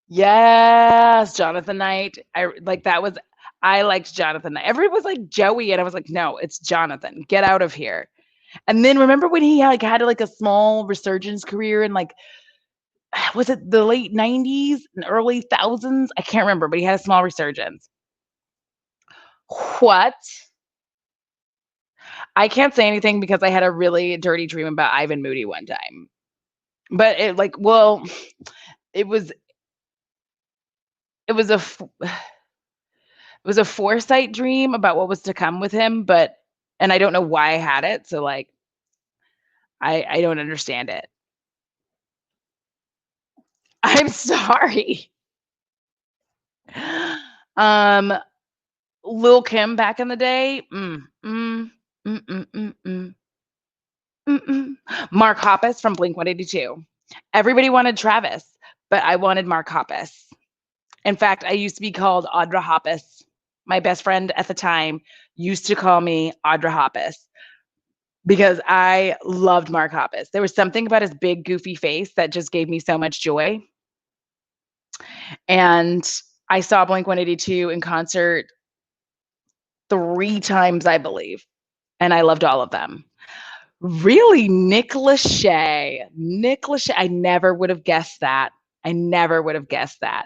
Yes, Jonathan Knight. I liked Jonathan Knight. Everybody was like Joey, and I was like, no, it's Jonathan. Get out of here. And then remember when he had like a small resurgence career in like was it the late 90s and early thousands? I can't remember, but he had a small resurgence. What? I can't say anything because I had a really dirty dream about Ivan Moody one time. But it was it was it was a foresight dream about what was to come with him, and I don't know why I had it, so like I don't understand it. I'm sorry. Um, Lil Kim back in the day, mm, mm, mm, mm, mm. Mark Hoppus from Blink-182. Everybody wanted Travis, but I wanted Mark Hoppus. In fact, I used to be called Audra Hoppus. My best friend at the time used to call me Audra Hoppus because I loved Mark Hoppus. There was something about his big, goofy face that just gave me so much joy. And I saw Blink 182 in concert 3 times, I believe, and I loved all of them. Really, Nick Lachey. Nick Lachey. I never would have guessed that. I never would have guessed that.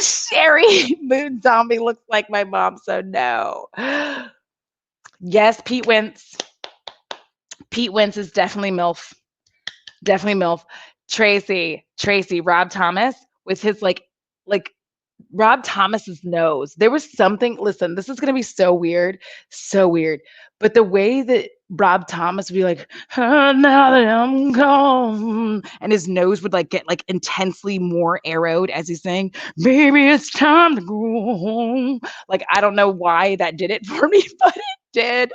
Sherry Moon Zombie looks like my mom, so no. Yes, Pete Wentz. Pete Wentz is definitely MILF. Definitely MILF. Tracy, Rob Thomas with his like Rob Thomas's nose. There was something, listen, this is going to be so weird, so weird. But the way that Rob Thomas would be like, oh, now that I'm gone, and his nose would like get like intensely more arrowed as he's saying, baby, it's time to go home. Like, I don't know why that did it for me, but it did.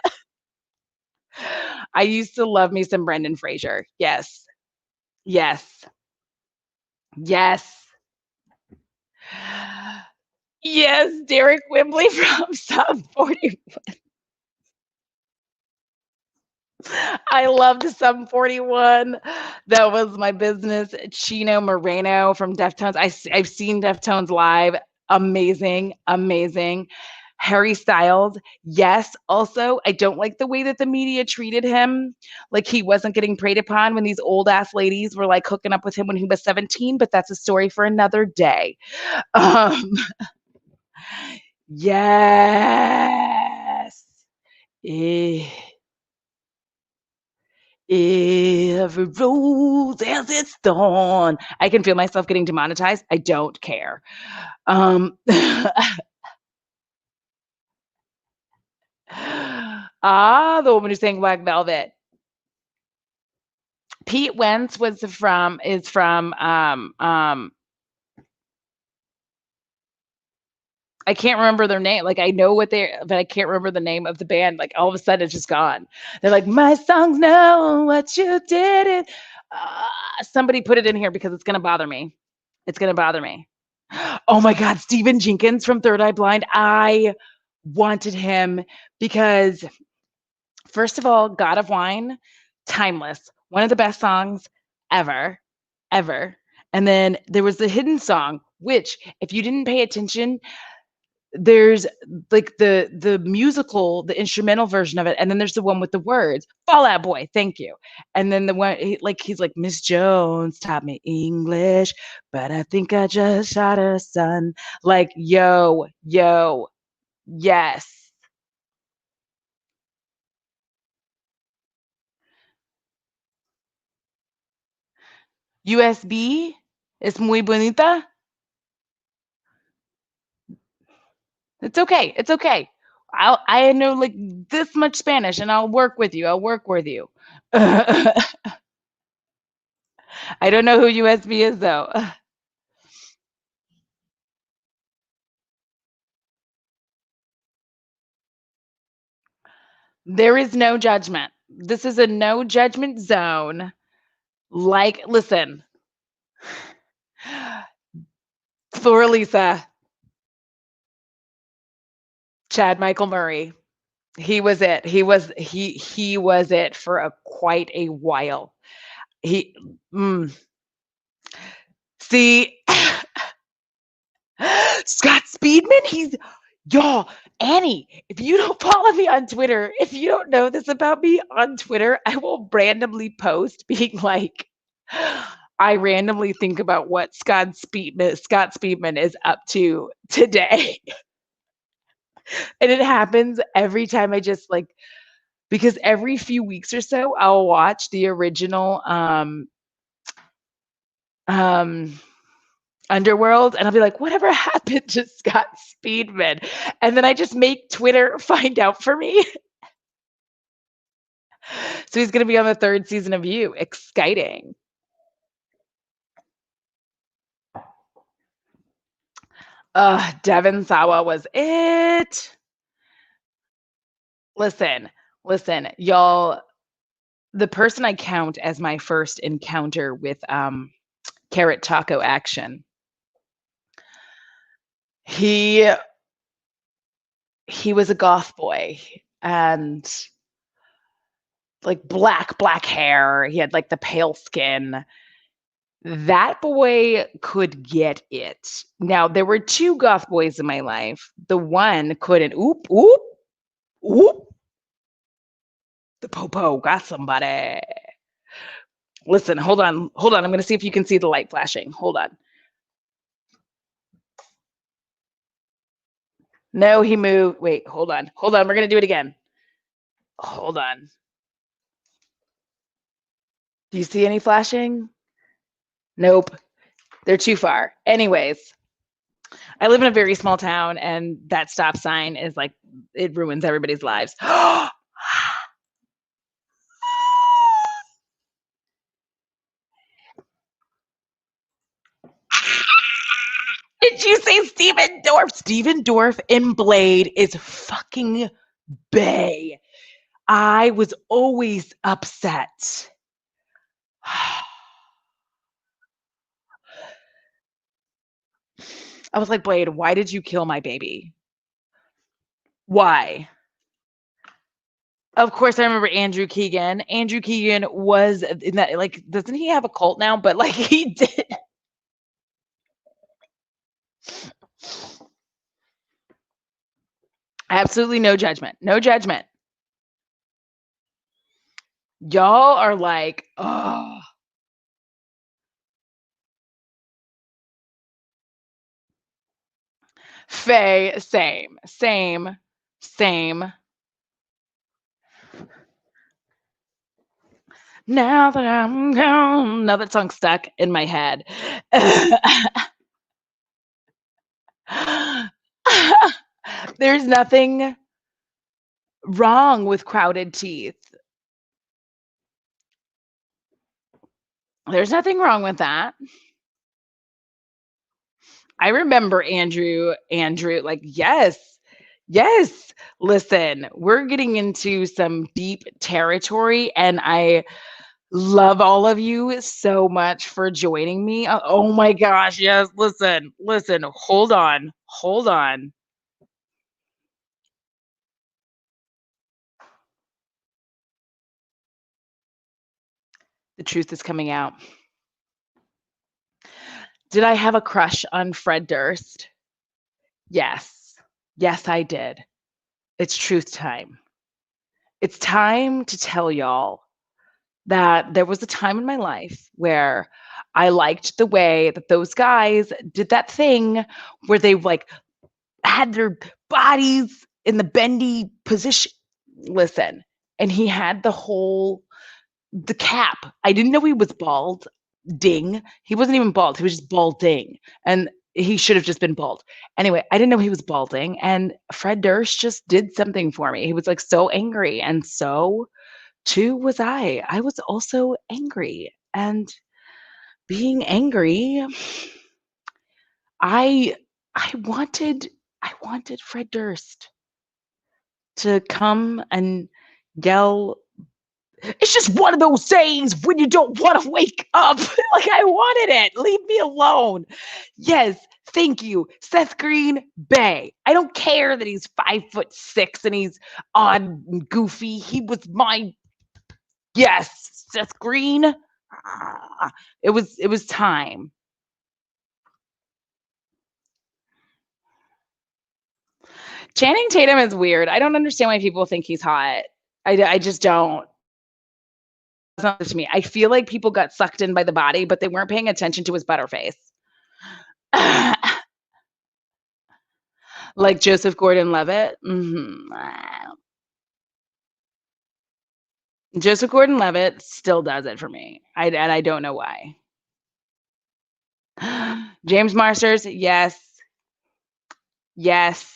I used to love me some Brendan Fraser. Yes. Yes. Yes. Yes, Derek Wimbley from Sum 41. I loved Sum 41. That was my business. Chino Moreno from Deftones. I've seen Deftones live. Amazing, amazing. Harry Styles, yes. Also, I don't like the way that the media treated him. Like he wasn't getting preyed upon when these old ass ladies were like hooking up with him when he was 17, but that's a story for another day. Um, yes. Eh, every rose has its thorn. I can feel myself getting demonetized. I don't care. The woman who sang Black Velvet. Pete Wentz is from I can't remember their name. Like I know what they but I can't remember the name of the band. Like all of a sudden it's just gone. They're like, my songs know what you did. It. Somebody put it in here because it's gonna bother me. It's gonna bother me. Oh my God, Stephen Jenkins from Third Eye Blind. I wanted him because first of all, God of Wine, timeless. One of the best songs ever, ever. And then there was the hidden song, which if you didn't pay attention, there's like the musical, the instrumental version of it, and then there's the one with the words. Fall Out Boy, thank you. And then the one he's like, Miss Jones taught me English, but I think I just shot her son. Like, yo, yes. USB es muy bonita. It's okay. It's okay. I know like this much Spanish and I'll work with you. I'll work with you. I don't know who USB is though. There is no judgment. This is a no judgment zone. Like, listen, for Lisa, Chad Michael Murray. He was it. He was it for quite a while. He mm, See, Scott Speedman, y'all, Annie, if you don't follow me on Twitter, if you don't know this about me on Twitter, I will randomly post being like, I randomly think about what Scott Speedman is up to today. And it happens every time I just like, because every few weeks or so I'll watch the original um Underworld, and I'll be like, whatever happened to Scott Speedman? And then I just make Twitter find out for me. So he's going to be on the 3rd season of You. Exciting. Devon Sawa was it. Listen, y'all. The person I count as my first encounter with Carrot Taco action. He was a goth boy, and like black hair. He had like the pale skin. That boy could get it. Now, there were 2 goth boys in my life. The one couldn't. Oop, oop, oop. The popo got somebody. Listen, hold on. I'm going to see if you can see the light flashing. Hold on. No, he moved. Wait, hold on. We're going to do it again. Hold on. Do you see any flashing? Nope. They're too far. Anyways, I live in a very small town, and that stop sign is like, it ruins everybody's lives. Did you say Steven Dorff? Steven Dorff in Blade is fucking bae. I was always upset. I was like, Blade, why did you kill my baby? Why? Of course, I remember Andrew Keegan. Andrew Keegan was in that, like, doesn't he have a cult now? But like, he did. Absolutely no judgment. No judgment. Y'all are like, oh. Faye, same. Now that I'm gone. Now that song's stuck in my head. There's nothing wrong with crowded teeth. There's nothing wrong with that. I remember Andrew, like, yes. Listen, we're getting into some deep territory, and I love all of you so much for joining me. Oh my gosh, yes. Listen, hold on. The truth is coming out. Did I have a crush on Fred Durst? Yes. Yes, I did. It's truth time. It's time to tell y'all that there was a time in my life where I liked the way that those guys did that thing where they like had their bodies in the bendy position. Listen, and he had the cap. I didn't know he was bald. Ding. He wasn't even bald. He was just balding. And he should have just been bald. Anyway, I didn't know he was balding. And Fred Durst just did something for me. He was like so angry. And so too was I. I was also angry. And being angry, I I wanted Fred Durst to come and yell, it's just one of those days when you don't want to wake up. Like, I wanted it. Leave me alone. Yes, thank you. Seth Green, bae. I don't care that he's 5'6" and he's odd and goofy. He was my, yes, Seth Green. It was time. Channing Tatum is weird. I don't understand why people think he's hot. I just don't. It's not to me. I feel like people got sucked in by the body, but they weren't paying attention to his butterface. Like Joseph Gordon-Levitt. Joseph Gordon-Levitt still does it for me. And I don't know why. James Marsters, yes. Yes.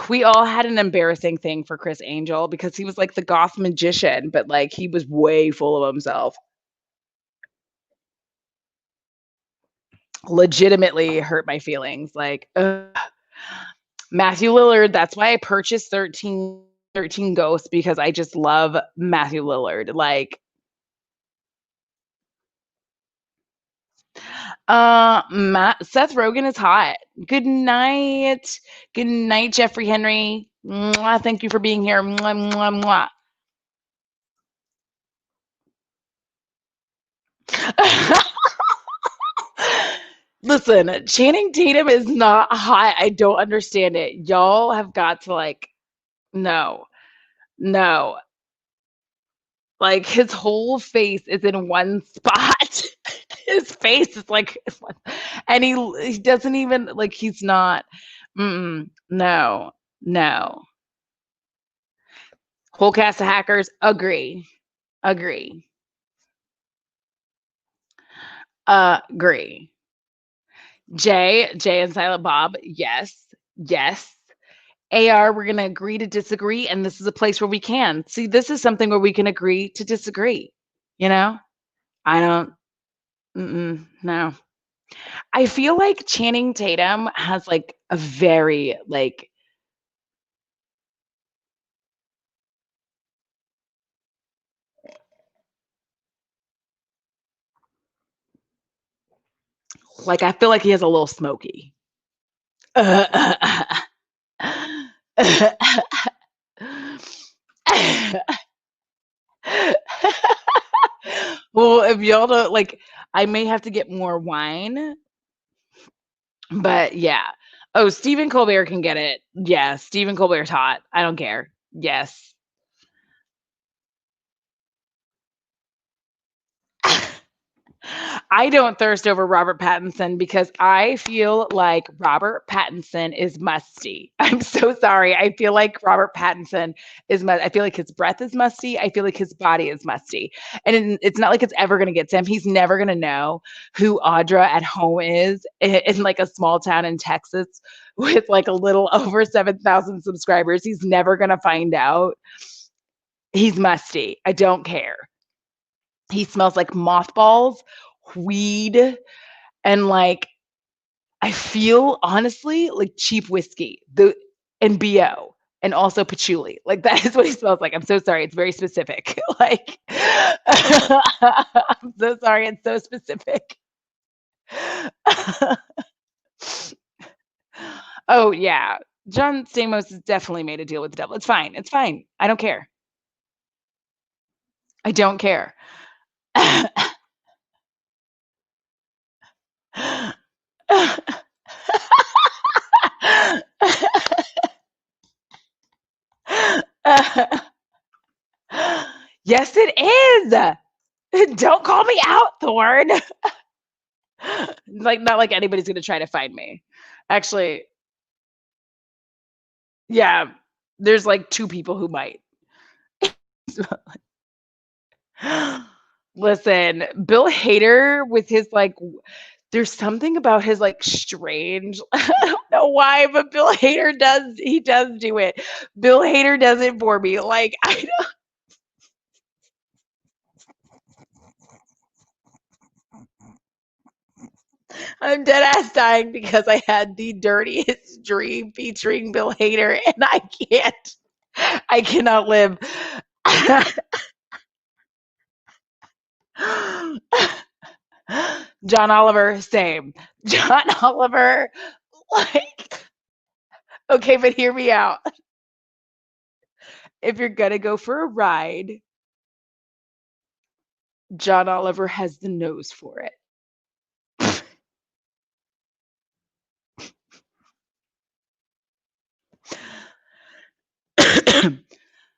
We all had an embarrassing thing for Chris Angel because he was like the goth magician, but like he was way full of himself. Legitimately hurt my feelings. Like, Matthew Lillard, that's why I purchased 13 Ghosts, because I just love Matthew Lillard. Like, Seth Rogen is hot. Good night. Good night, Jeffrey Henry. Mwah, thank you for being here. Mwah, mwah, mwah. Listen, Channing Tatum is not hot. I don't understand it. Y'all have got to like, no, no. Like his whole face is in one spot. His face is like, and he doesn't even like he's not. No, no. Whole cast of hackers agree, agree, agree. Jay and Silent Bob, yes, yes. AR, we're gonna agree to disagree, and this is a place where we can. See, this is something where we can agree to disagree. You know, I don't. No. I feel like Channing Tatum has like a very like I feel like he has a little smoky. Well, if y'all don't like, I may have to get more wine, but yeah. Oh, Stephen Colbert can get it. Yeah, Stephen Colbert's hot. I don't care. Yes. I don't thirst over Robert Pattinson because I feel like Robert Pattinson is musty. I'm so sorry. I feel like Robert Pattinson I feel like his breath is musty. I feel like his body is musty. And it's not like it's ever going to get to him. He's never going to know who Audra at home is in like a small town in Texas with like a little over 7,000 subscribers. He's never going to find out. He's musty. I don't care. He smells like mothballs, weed, and like I feel honestly like cheap whiskey. And BO and also patchouli. Like that is what he smells like. I'm so sorry. It's very specific. Like I'm so sorry. It's so specific. Oh yeah. John Stamos has definitely made a deal with the devil. It's fine. It's fine. I don't care. I don't care. Yes, it is. Don't call me out, Thorn. Like, not like anybody's gonna try to find me. Actually, yeah, there's like two people who might. Listen, Bill Hader with his like, there's something about his like strange. I don't know why, but Bill Hader does. He does do it. Bill Hader does it for me. Like I'm dead ass dying because I had the dirtiest dream featuring Bill Hader, and I can't. I cannot live. John Oliver, same. John Oliver, like, okay, but hear me out. If you're gonna go for a ride, John Oliver has the nose for it.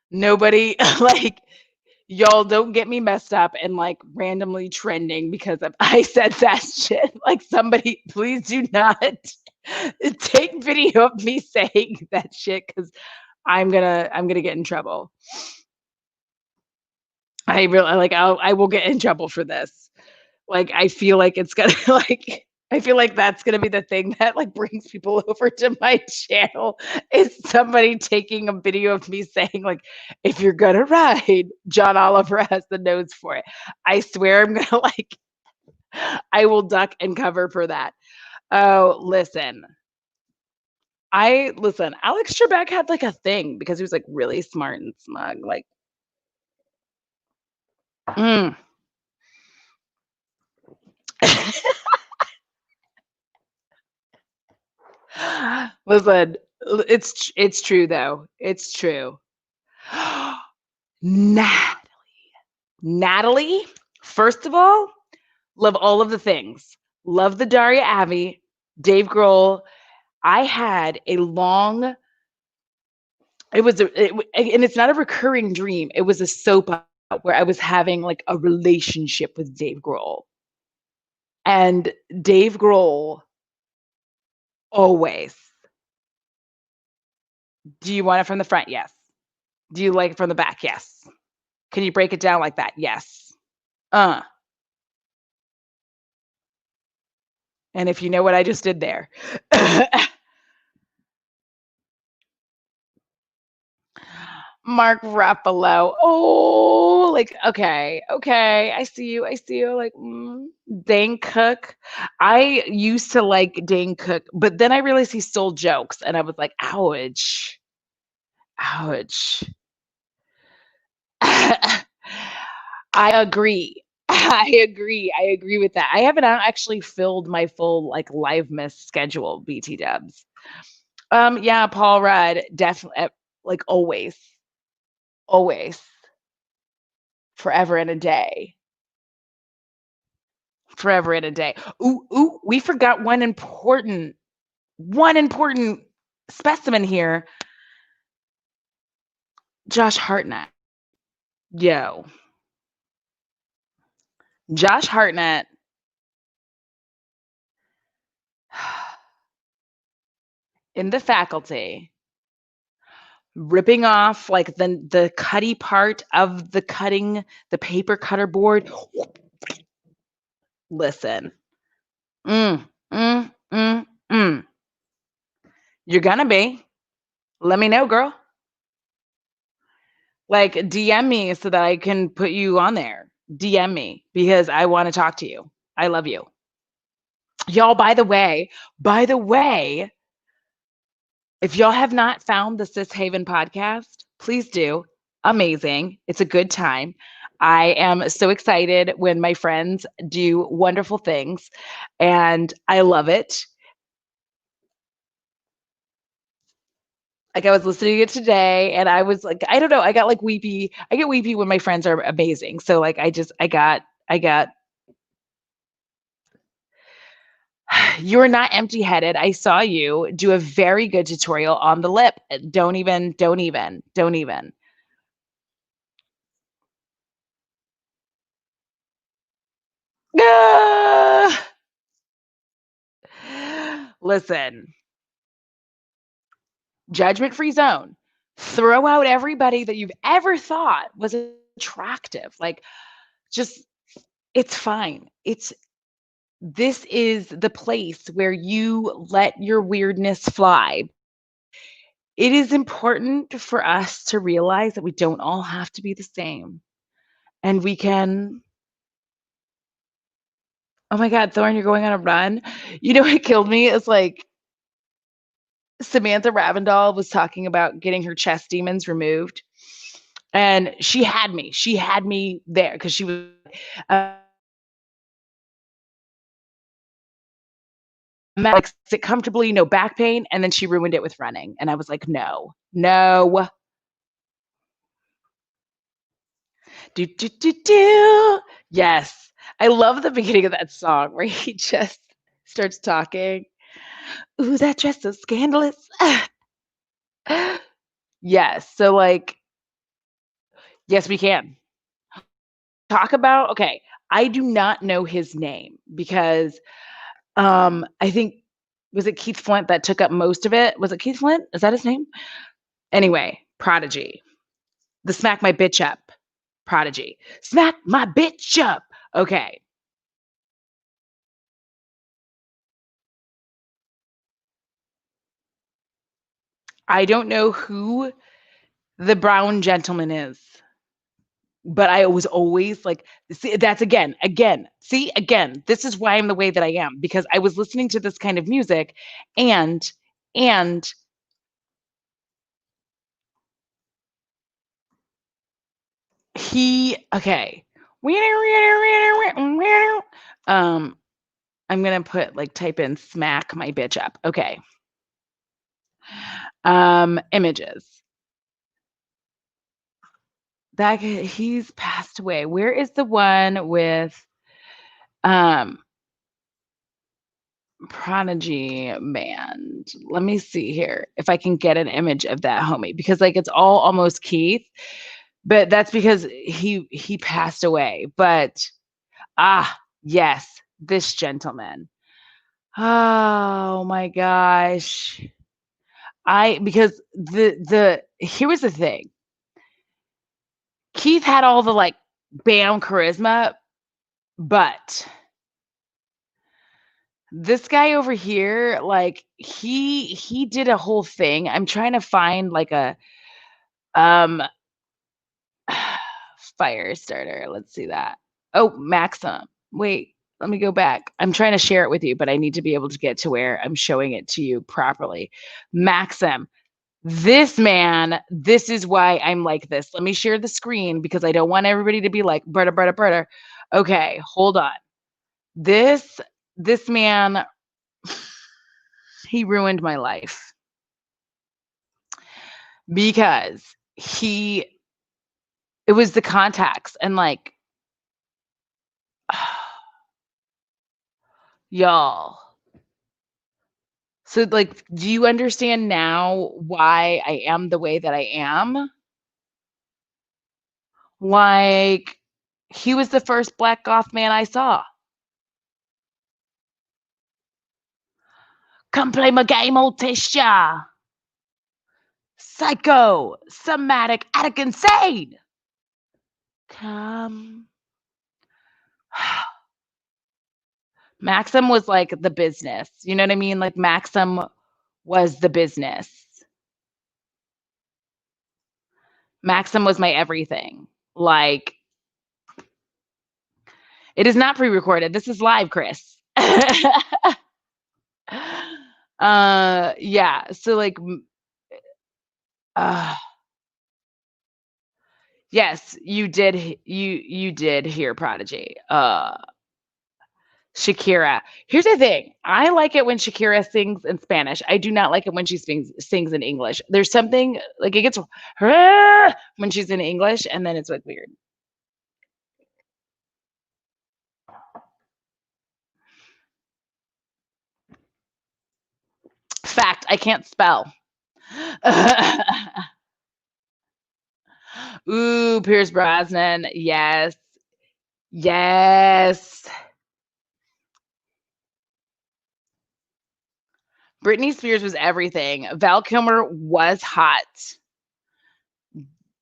Nobody like y'all don't get me messed up and like randomly trending because of I said that shit. Like somebody please do not take video of me saying that shit because I'm gonna get in trouble. I really like I will get in trouble for this. Like I feel like it's gonna like I feel like that's gonna be the thing that like brings people over to my channel is somebody taking a video of me saying like, if you're gonna ride, John Oliver has the nose for it. I swear I'm gonna like I will duck and cover for that. Oh, listen. Alex Trebek had like a thing because he was like really smart and smug. Like, mm. Listen, it's true though. It's true. Nat Natalie, first of all, love all of the things. Love the Daria Abbey, Dave Grohl. I had a long it was a it, and it's not a recurring dream. It was a soap opera where I was having like a relationship with Dave Grohl. And Dave Grohl always. Do you want it from the front? Yes. Do you like it from the back? Yes. Can you break it down like that? Yes. Uh. And if you know what I just did there. Mark Ruffalo. Oh, like okay, okay. I see you. I see you. Like Dane Cook. I used to like Dane Cook, but then I realized he stole jokes, and I was like, ouch, ouch. I agree. I agree. I agree with that. I haven't actually filled my full like live miss schedule, BT Dubs. Yeah, Paul Rudd, definitely like always, always, forever and a day. Forever and a day. Ooh, ooh, we forgot one important specimen here. Josh Hartnett. Yo. Josh Hartnett in the faculty ripping off like the cutty part of the paper cutter board. Listen. Mm, mm, mm, mm. You're gonna be. Let me know, girl. Like DM me so that I can put you on there. DM me because I want to talk to you. I love you. Y'all, by the way, if y'all have not found the Sis Haven podcast, please do. Amazing. It's a good time. I am so excited when my friends do wonderful things, and I love it. Like I was listening to it today, and I was like, I don't know, I got like weepy. I get weepy when my friends are amazing. So like, I got. You're not empty-headed. I saw you do a very good tutorial on the lip. Don't even. Ah! Listen, judgment-free zone. Throw out everybody that you've ever thought was attractive. Like, just, it's fine. This is the place where you let your weirdness fly. It is important for us to realize that we don't all have to be the same. And we can Oh my god, Thorne, you're going on a run? You know what killed me is, like, Samantha Ravndal was talking about getting her chest demons removed, and she had me there because she was, uh, like, sit comfortably, no back pain, and then she ruined it with running, and I was like, "No, no." Do, do, do, do. Yes. I love the beginning of that song where he just starts talking. "Ooh, that dress so scandalous." Yes, so, like Yes, we can. Talk about okay, I do not know his name because, I think was it Keith Flint that took up most of it? Was it Keith Flint? Is that his name? Anyway, Prodigy. The Smack My Bitch Up. Prodigy. Smack my bitch up. Okay. I don't know who the brown gentleman is, but I was always like, see, that's again, this is why I'm the way that I am because I was listening to this kind of music and, and okay. Um, I'm gonna put like type in smack my bitch up. Okay. Images. That he's passed away. Where is the one with um Prodigy band? Let me see here if I can get an image of that homie because like it's all almost Keith, but that's because he passed away. But yes, this gentleman. Oh my gosh. I because the here was the thing. Keith had all the like bam charisma, but this guy over here, like he did a whole thing. I'm trying to find like a um fire starter. Let's see that. Oh, Maxim. Wait, let me go back. I'm trying to share it with you, but I need to be able to get to where I'm showing it to you properly. Maxim. This man, this is why I'm like this. Let me share the screen because I don't want everybody to be like, Berta, Berta, Berta. Okay, hold on. This man, he ruined my life because it was the contacts and like, y'all. So like, do you understand now why I am the way that I am? Like, he was the first black goth man I saw. Come play my game, old Tisha. Psycho, somatic, attic, insane. Come. Maxim was like the business. You know what I mean? Like Maxim was the business. Maxim was my everything. Like, it is not pre-recorded. This is live, Chris. Yeah. So like, uh, yes, you did. You did hear Prodigy. Shakira. Here's the thing. I like it when Shakira sings in Spanish. I do not like it when she sings in English. There's something like it gets when she's in English, and then it's like weird. Fact, I can't spell. Ooh, Pierce Brosnan. Yes. Yes. Britney Spears was everything. Val Kilmer was hot.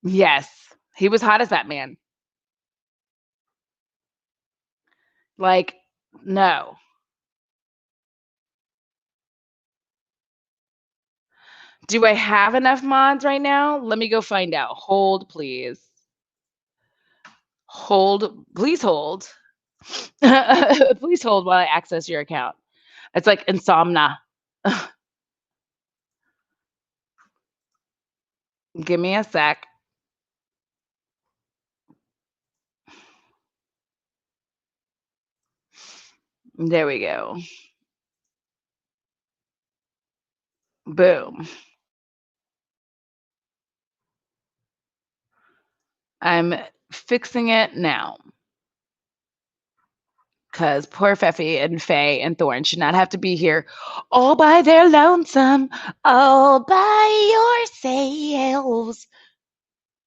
Yes. He was hot as that man. Like, no. Do I have enough mods right now? Let me go find out. Hold, please. Hold. Please hold. Please hold while I access your account. It's like insomnia. Give me a sec. There we go. Boom. I'm fixing it now. Because poor Feffy and Faye and Thorn should not have to be here all by their lonesome, all by yourselves.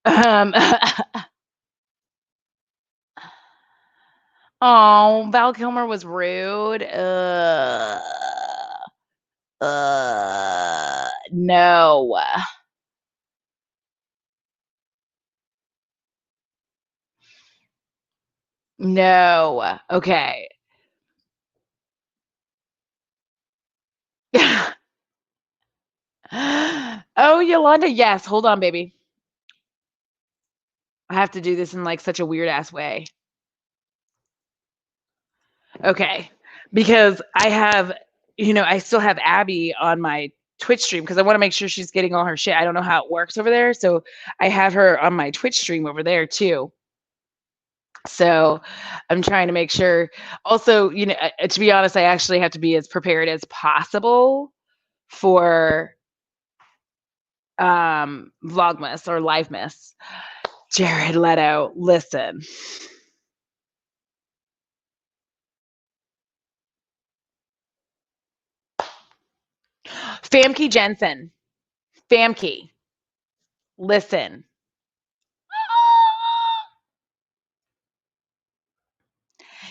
Um, oh, Val Kilmer was rude. No. No. Okay. Oh, Yolanda, yes. Hold on, baby. I have to do this in like such a weird ass way. Okay. Because I have, I still have Abby on my Twitch stream because I want to make sure she's getting all her shit. I don't know how it works over there. So I have her on my Twitch stream over there too. So I'm trying to make sure. Also, to be honest, I actually have to be as prepared as possible for Vlogmas or Livemas. Jared Leto, listen. Famke Jensen. Famke, listen.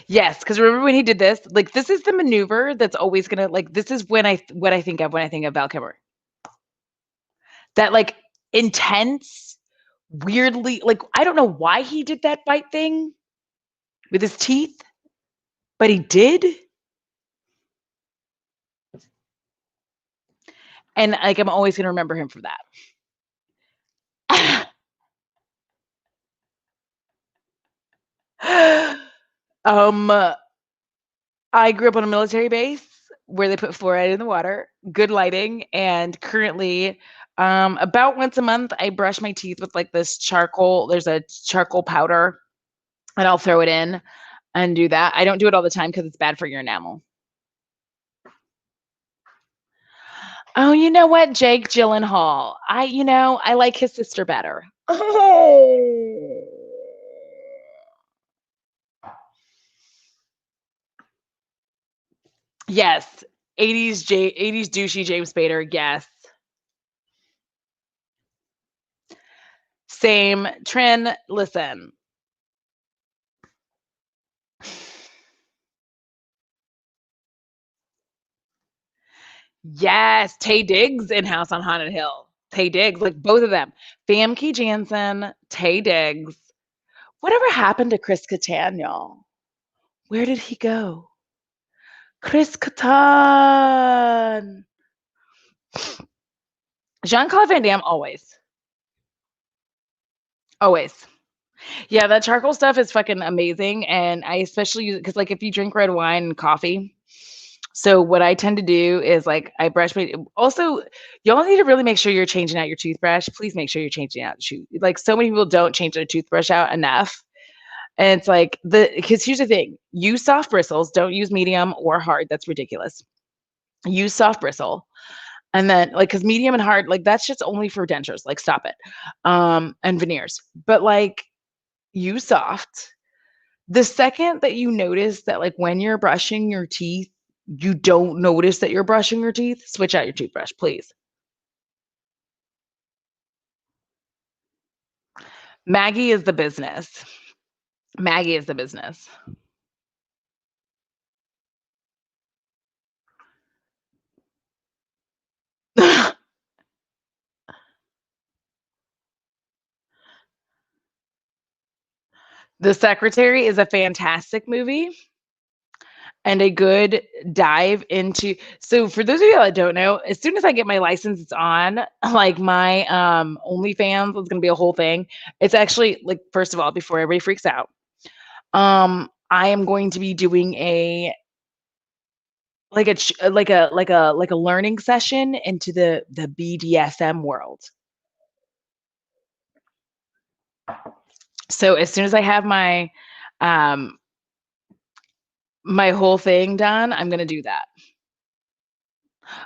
Yes, because remember when he did this? Like, this is the maneuver that's always gonna like. This is what I think of when I think of Val Kilmer. That like intense, weirdly like I don't know why he did that bite thing with his teeth, but he did. And like I'm always gonna remember him for that. um, I grew up on a military base where they put fluoride in the water, good lighting, and currently, about once a month, I brush my teeth with like this charcoal. There's a charcoal powder, and I'll throw it in and do that. I don't do it all the time because it's bad for your enamel. Oh, you know what? Jake Gyllenhaal. I like his sister better. Oh. Yes. 80s douchey James Spader. Yes. Same. Trin, listen. Yes. Tay Diggs in House on Haunted Hill. Tay Diggs, like both of them. Famke Janssen, Tay Diggs. Whatever happened to Chris Kattan, y'all? Where did he go? Chris Kattan. Jean-Claude Van Damme, always. Always. Yeah, that charcoal stuff is fucking amazing. And I especially use it because, like, if you drink red wine and coffee, so what I tend to do is like I brush my. Also, y'all need to really make sure you're changing out your toothbrush. Please make sure you're changing out. Like so many people don't change their toothbrush out enough, and it's like because here's the thing: use soft bristles. Don't use medium or hard. That's ridiculous. Use soft bristle, and then like because medium and hard like that's just only for dentures. Like stop it, and veneers. But like use soft. The second that you notice that, like, when you're brushing your teeth, you don't notice that you're brushing your teeth, switch out your toothbrush, please. Maggie is the business. Maggie is the business. The Secretary is a fantastic movie and a good dive into. So for those of you that don't know, as soon as I get my license, it's on. Like my OnlyFans is gonna be a whole thing. It's actually like first of all, before everybody freaks out, I am going to be doing a like a learning session into the BDSM world. So as soon as I have um my whole thing done, I'm gonna do that.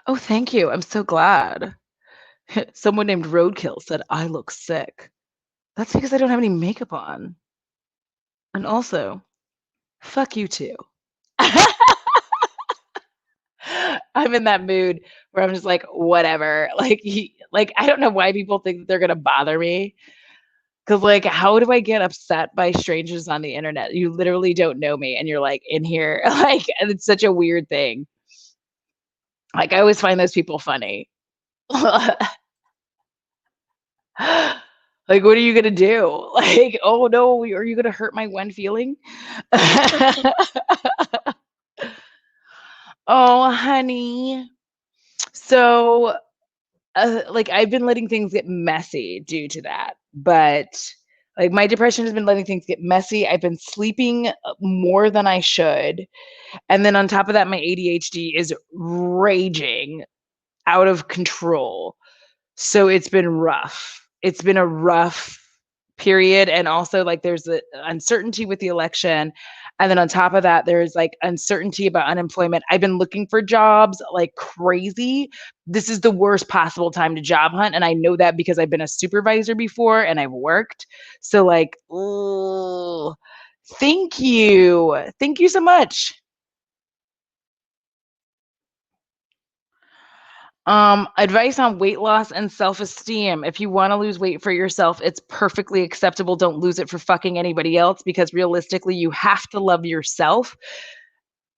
Oh, thank you. I'm so glad. Someone named Roadkill said I look sick. That's because I don't have any makeup on. And also, fuck you too. I'm in that mood where I'm just like, whatever. Like I don't know why people think they're gonna bother me. 'Cause, like, how do I get upset by strangers on the internet? You literally don't know me, and you're, like, in here, like, and it's such a weird thing. Like, I always find those people funny. Like, what are you gonna do? Like, "Oh, no, are you gonna hurt my one feeling?" Oh, honey. So, like, I've been letting things get messy due to that, but, like, my depression has been letting things get messy. I've been sleeping, more than I should, and then on top of that, my ADHD is raging out of control. So it's been rough. It's been a rough period, and also, like, there's the uncertainty with the election, and then on top of that, there's, like, uncertainty about unemployment. I've been looking for jobs like crazy. This is the worst possible time to job hunt, and I know that because I've been a supervisor before and I've worked. So, like, ooh, thank you. Thank you so much. Advice on weight loss and self-esteem. If you wanna lose weight for yourself, it's perfectly acceptable. Don't lose it for fucking anybody else because realistically, you have to love yourself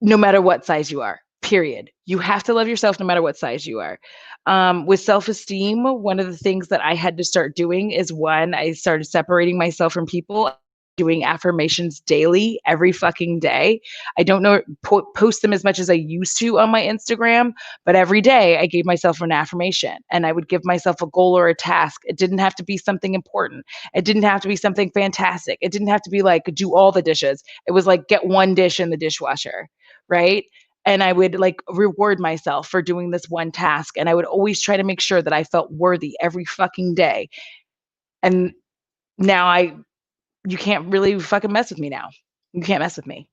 no matter what size you are, period. You have to love yourself no matter what size you are. With self-esteem, one of the things that I had to start doing is one, I started separating myself from people, doing affirmations daily, every fucking day. I don't know post them as much as I used to on my Instagram, but every day I gave myself an affirmation and I would give myself a goal or a task. It didn't have to be something important. It didn't have to be something fantastic. It didn't have to be like do all the dishes. It was like get one dish in the dishwasher, right? And I would like reward myself for doing this one task. And I would always try to make sure that I felt worthy every fucking day. And now you can't really fucking mess with me now. You can't mess with me.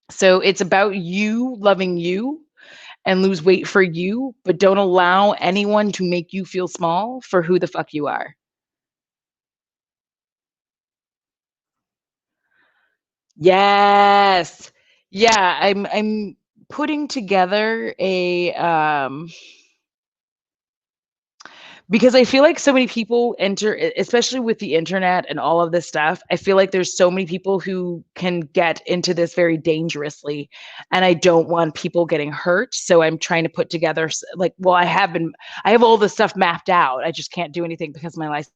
So it's about you loving you and lose weight for you, but don't allow anyone to make you feel small for who the fuck you are. Yes. Yeah, I'm putting together a because I feel like so many people enter especially with the internet and all of this stuff, I feel like there's so many people who can get into this very dangerously, and I don't want people getting hurt, so I'm trying to put together like well, I have all this stuff mapped out, I just can't do anything because my life.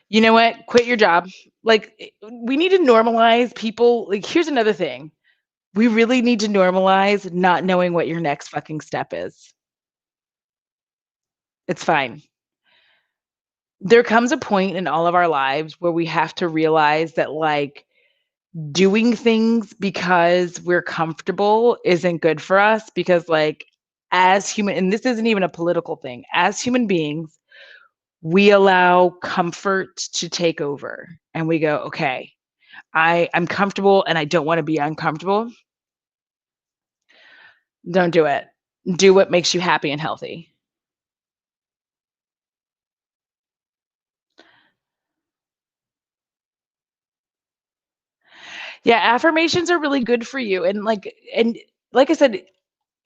You know what? Quit your job. Like, we need to normalize people like, here's another thing. We really need to normalize not knowing what your next fucking step is. It's fine. There comes a point in all of our lives where we have to realize that, like, doing things because we're comfortable isn't good for us because, like, as human and this isn't even a political thing. As human beings, we allow comfort to take over, and we go, "Okay, I'm comfortable and I don't wanna be uncomfortable." Don't do it. Do what makes you happy and healthy. Yeah, affirmations are really good for you, and like I said,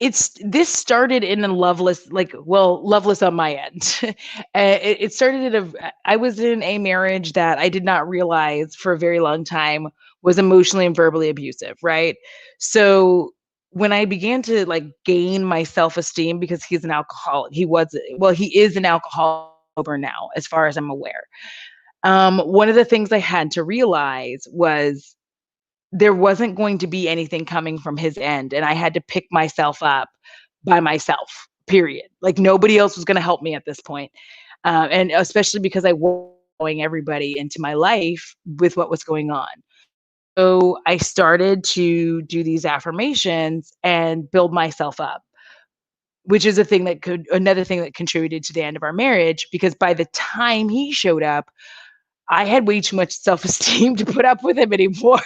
it's this started in a loveless like, well, loveless on my end. It started in I was in a marriage that I did not realize for a very long time was emotionally and verbally abusive, right? So, when I began to, like, gain my self-esteem because he's an alcoholic he was well, he is an alcoholic now, as far as I'm aware. One of the things I had to realize was there wasn't going to be anything coming from his end, and I had to pick myself up by myself, period. Like, nobody else was gonna help me at this point, and especially because I was allowing everybody into my life with what was going on. So, I started to do these affirmations and build myself up, which is a thing that could another thing that contributed to the end of our marriage because by the time he showed up, I had way too much self-esteem to put up with him anymore.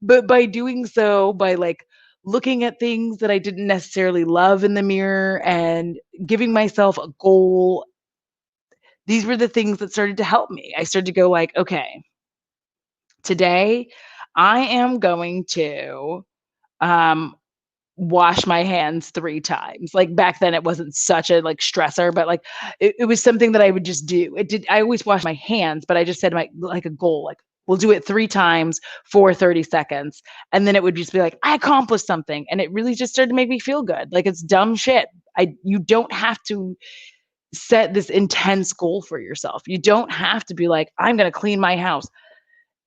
But by doing so, by, like, looking at things that I didn't necessarily love in the mirror and giving myself a goal, these were the things that started to help me. I started to go like, "Okay, today I am going to um wash my hands 3 times. Like, back then, it wasn't such a, like, stressor, but, like, it was something that I would just do. It did I always wash my hands, but I just said my like, a goal, like, we'll do it 3 times for 30 seconds, and then it would just be like, "I accomplished something," and it really just started to make me feel good. Like, it's dumb shit. You don't have to set this intense goal for yourself. You don't have to be like, "I'm gonna clean my house."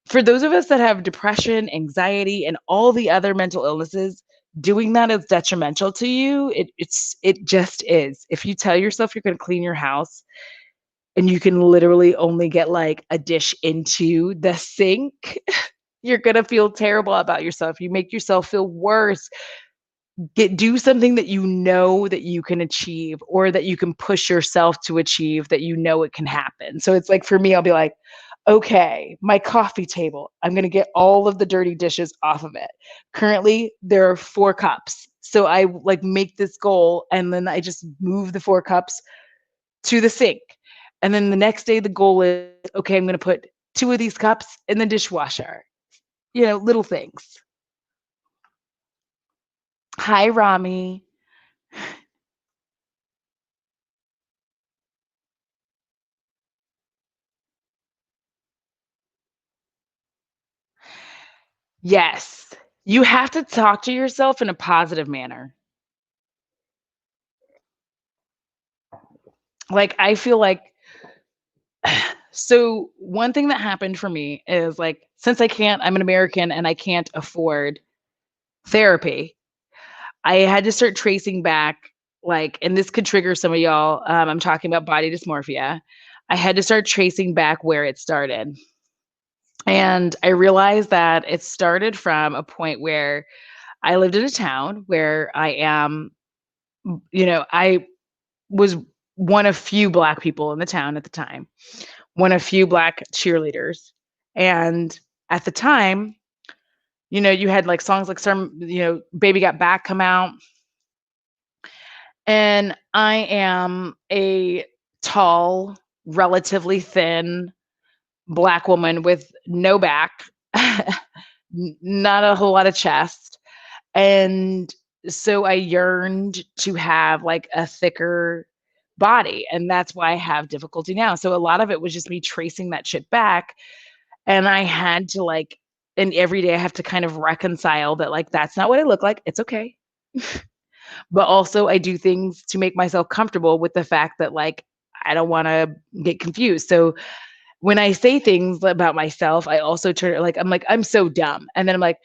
For those of us that have depression, anxiety, and all the other mental illnesses, doing that is detrimental to you. It just is. If you tell yourself you're gonna clean your house and you can literally only get, like, a dish into the sink, you're gonna feel terrible about yourself. You make yourself feel worse. Do something that you know that you can achieve or that you can push yourself to achieve that you know it can happen. So it's like for me, I'll be like, okay, my coffee table, I'm gonna get all of the dirty dishes off of it. Currently, there are 4 cups. So I like make this goal and then I just move the 4 cups to the sink. And then the next day the goal is, okay, I'm gonna put 2 of these cups in the dishwasher. Little things. Hi, Rami. Yes. You have to talk to yourself in a positive manner. Like, I feel like so one thing that happened for me is, like, since I'm an American and I can't afford therapy, I had to start tracing back, like, and this could trigger some of y'all, I'm talking about body dysmorphia. I had to start tracing back where it started, and I realized that it started from a point where I lived in a town where I was one of few Black people in the town at the time, one of few Black cheerleaders, and at the time, you had, like, songs like "Baby Got Back" come out, and I am a tall, relatively thin Black woman with no back, not a whole lot of chest, and so I yearned to have, like, a thicker body, and that's why I have difficulty now. So a lot of it was just me tracing that shit back, and I had to, like, and every day I have to kind of reconcile that, like, that's not what I look like, it's okay. But also I do things to make myself comfortable with the fact that, like, I don't wanna get confused. So when I say things about myself, I also I'm like, "I'm so dumb," and then I'm like,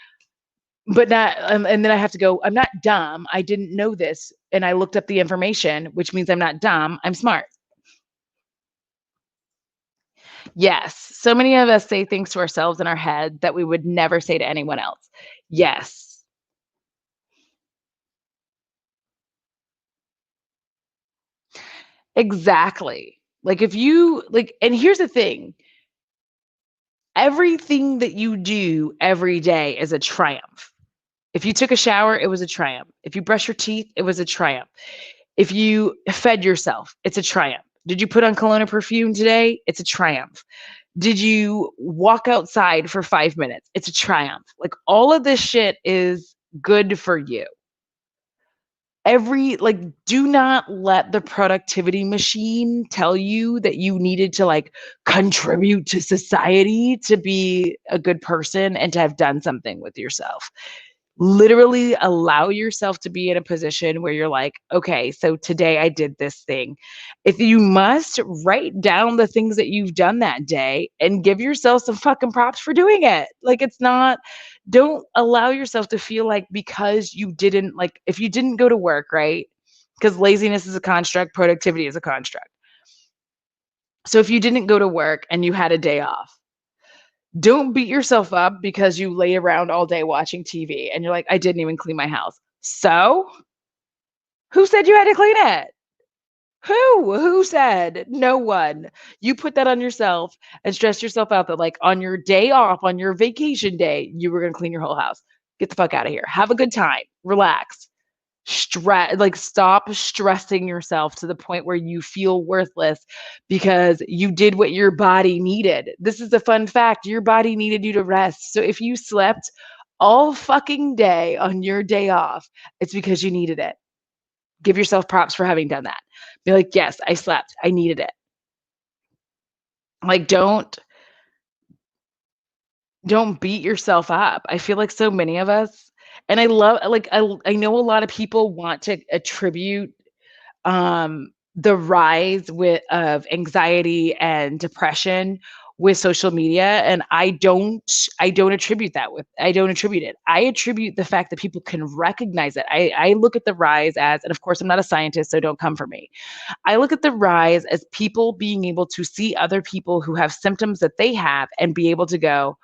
but not and then I have to go, "I'm not dumb, I didn't know this, and I looked up the information, which means I'm not dumb, I'm smart." Yes, so many of us say things to ourselves in our head that we would never say to anyone else. Yes, exactly. Like, if you like and here's the thing, everything that you do every day is a triumph. If you took a shower, it was a triumph. If you brush your teeth, it was a triumph. If you fed yourself, it's a triumph. Did you put on cologne or perfume today? It's a triumph. Did you walk outside for 5 minutes? It's a triumph. Like, all of this shit is good for you. Do not let the productivity machine tell you that you needed to, like, contribute to society to be a good person and to have done something with yourself. Literally allow yourself to be in a position where you're like, "Okay, so today I did this thing." If you must, write down the things that you've done that day and give yourself some fucking props for doing it. Like, it's not don't allow yourself to feel like because you didn't like, if you didn't go to work, right? Because laziness is a construct, productivity is a construct. So if you didn't go to work and you had a day off, don't beat yourself up because you lay around all day watching TV and you're like, "I didn't even clean my house." So? Who said you had to clean it? Who? Who said? No one. You put that on yourself and stress yourself out that, like, on your day off, on your vacation day, you were gonna clean your whole house. Get the fuck out of here. Have a good time. Relax. Stop stressing yourself to the point where you feel worthless because you did what your body needed. This is a fun fact. Your body needed you to rest. So if you slept all fucking day on your day off, it's because you needed it. Give yourself props for having done that. Be like, yes, I slept. I needed it. Like, don't beat yourself up. I feel like so many of us, and I know a lot of people want to attribute the rise of anxiety and depression with social media, and I don't attribute it. I attribute the fact that people can recognize it. I look at the rise as, and of course I'm not a scientist, so don't come for me. I look at the rise as people being able to see other people who have symptoms that they have and be able to go,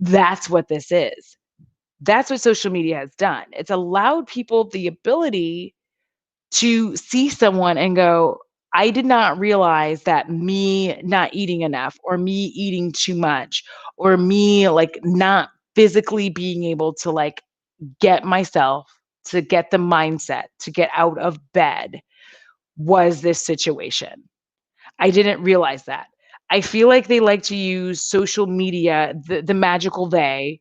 that's what this is. That's what social media has done. It's allowed people the ability to see someone and go, I did not realize that me not eating enough, or me eating too much, or me like not physically being able to like get myself to get the mindset to get out of bed was this situation. I didn't realize that. I feel like they like to use social media, the magical they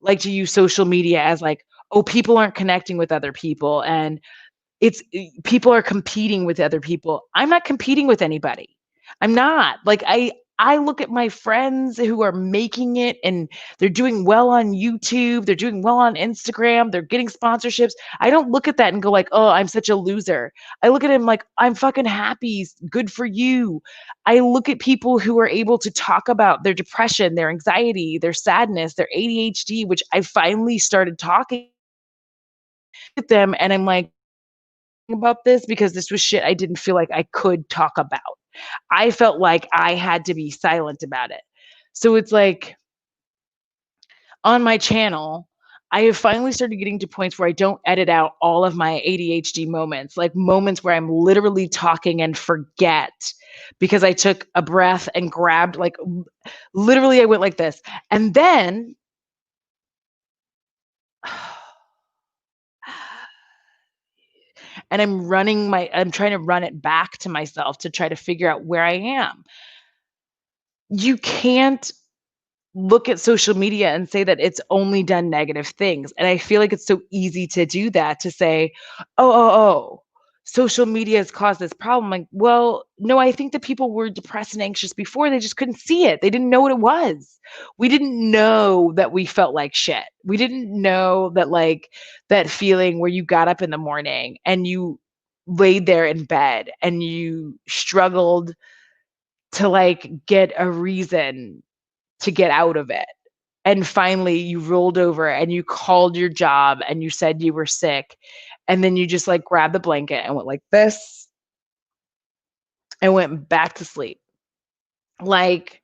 like to use social media as like, oh, people aren't connecting with other people, and people are competing with other people. I'm not competing with anybody. I'm not. Like I look at my friends who are making it and they're doing well on YouTube, they're doing well on Instagram, they're getting sponsorships. I don't look at that and go like, "Oh, I'm such a loser." I look at him like, "I'm fucking happy. Good for you." I look at people who are able to talk about their depression, their anxiety, their sadness, their ADHD, which I finally started talking with them, and I'm like, about this because this was shit I didn't feel like I could talk about. I felt like I had to be silent about it. So it's like on my channel, I have finally started getting to points where I don't edit out all of my ADHD moments, like moments where I'm literally talking and forget because I took a breath and grabbed, like, literally, I went like this. And then, and I'm trying to run it back to myself to try to figure out where I am. You can't look at social media and say that it's only done negative things. And I feel like it's so easy to do that, to say, oh, social media has caused this problem. Like, well, no, I think that people were depressed and anxious before. They just couldn't see it. They didn't know what it was. We didn't know that we felt like shit. We didn't know that, like, that feeling where you got up in the morning and you laid there in bed and you struggled to like get a reason to get out of it. And finally, you rolled over and you called your job and you said you were sick. And then you just like grabbed the blanket and went like this and went back to sleep. Like,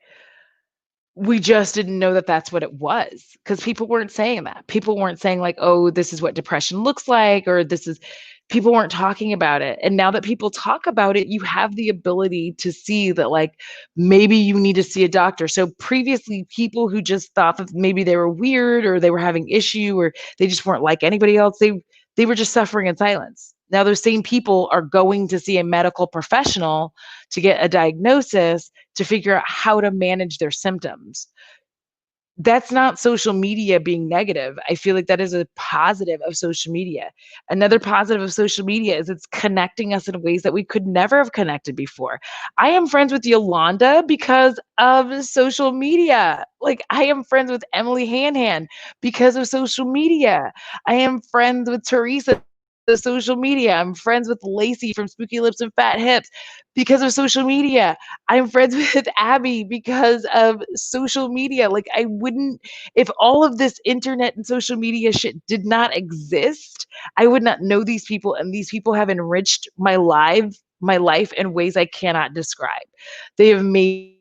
we just didn't know that that's what it was, because people weren't saying that. People weren't saying like, "Oh, this is what depression looks like," or this is, people weren't talking about it. And now that people talk about it, you have the ability to see that like maybe you need to see a doctor. So previously, people who just thought that maybe they were weird or they were having issue or they just weren't like anybody else, they were just suffering in silence. Now those same people are going to see a medical professional to get a diagnosis to figure out how to manage their symptoms. That's not social media being negative. I feel like that is a positive of social media. Another positive of social media is it's connecting us in ways that we could never have connected before. I am friends with Yolanda because of social media. Like, I am friends with Emily Hanhan because of social media. I am friends with Teresa, the social media. I'm friends with Lacey from Spooky Lips and Fat Hips because of social media. I'm friends with Abby because of social media. Like, I wouldn't, if all of this internet and social media shit did not exist, I would not know these people. And these people have enriched my life in ways I cannot describe. They have made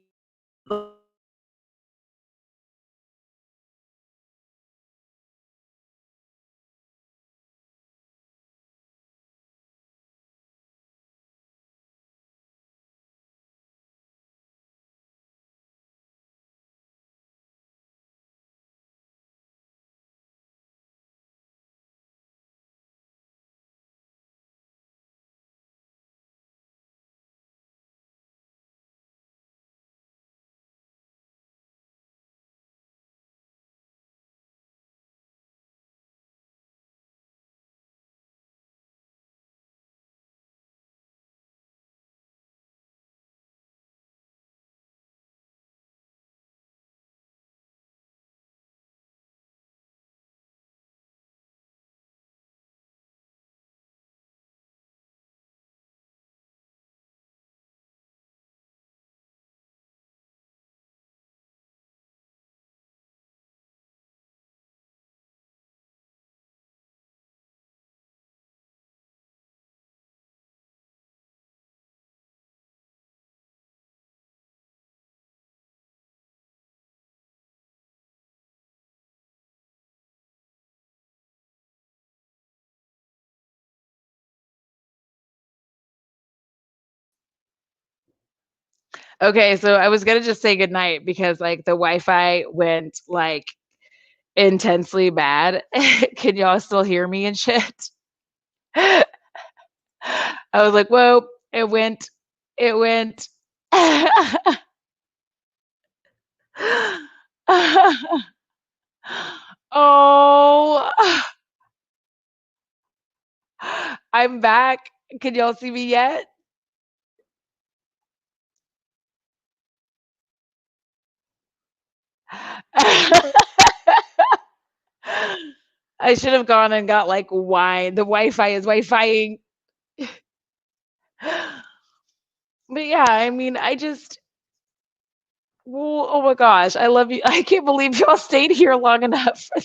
Okay, so I was gonna just say goodnight because, like, the Wi-Fi went, like, intensely bad. Can y'all still hear me and shit? I was like, "Whoa, it went." Oh, I'm back. Can y'all see me yet? I should have gone and got, like, wine. The Wi-Fi is Wi-Fiing. But yeah, I mean, I just well, oh my gosh, I love you. I can't believe y'all stayed here long enough for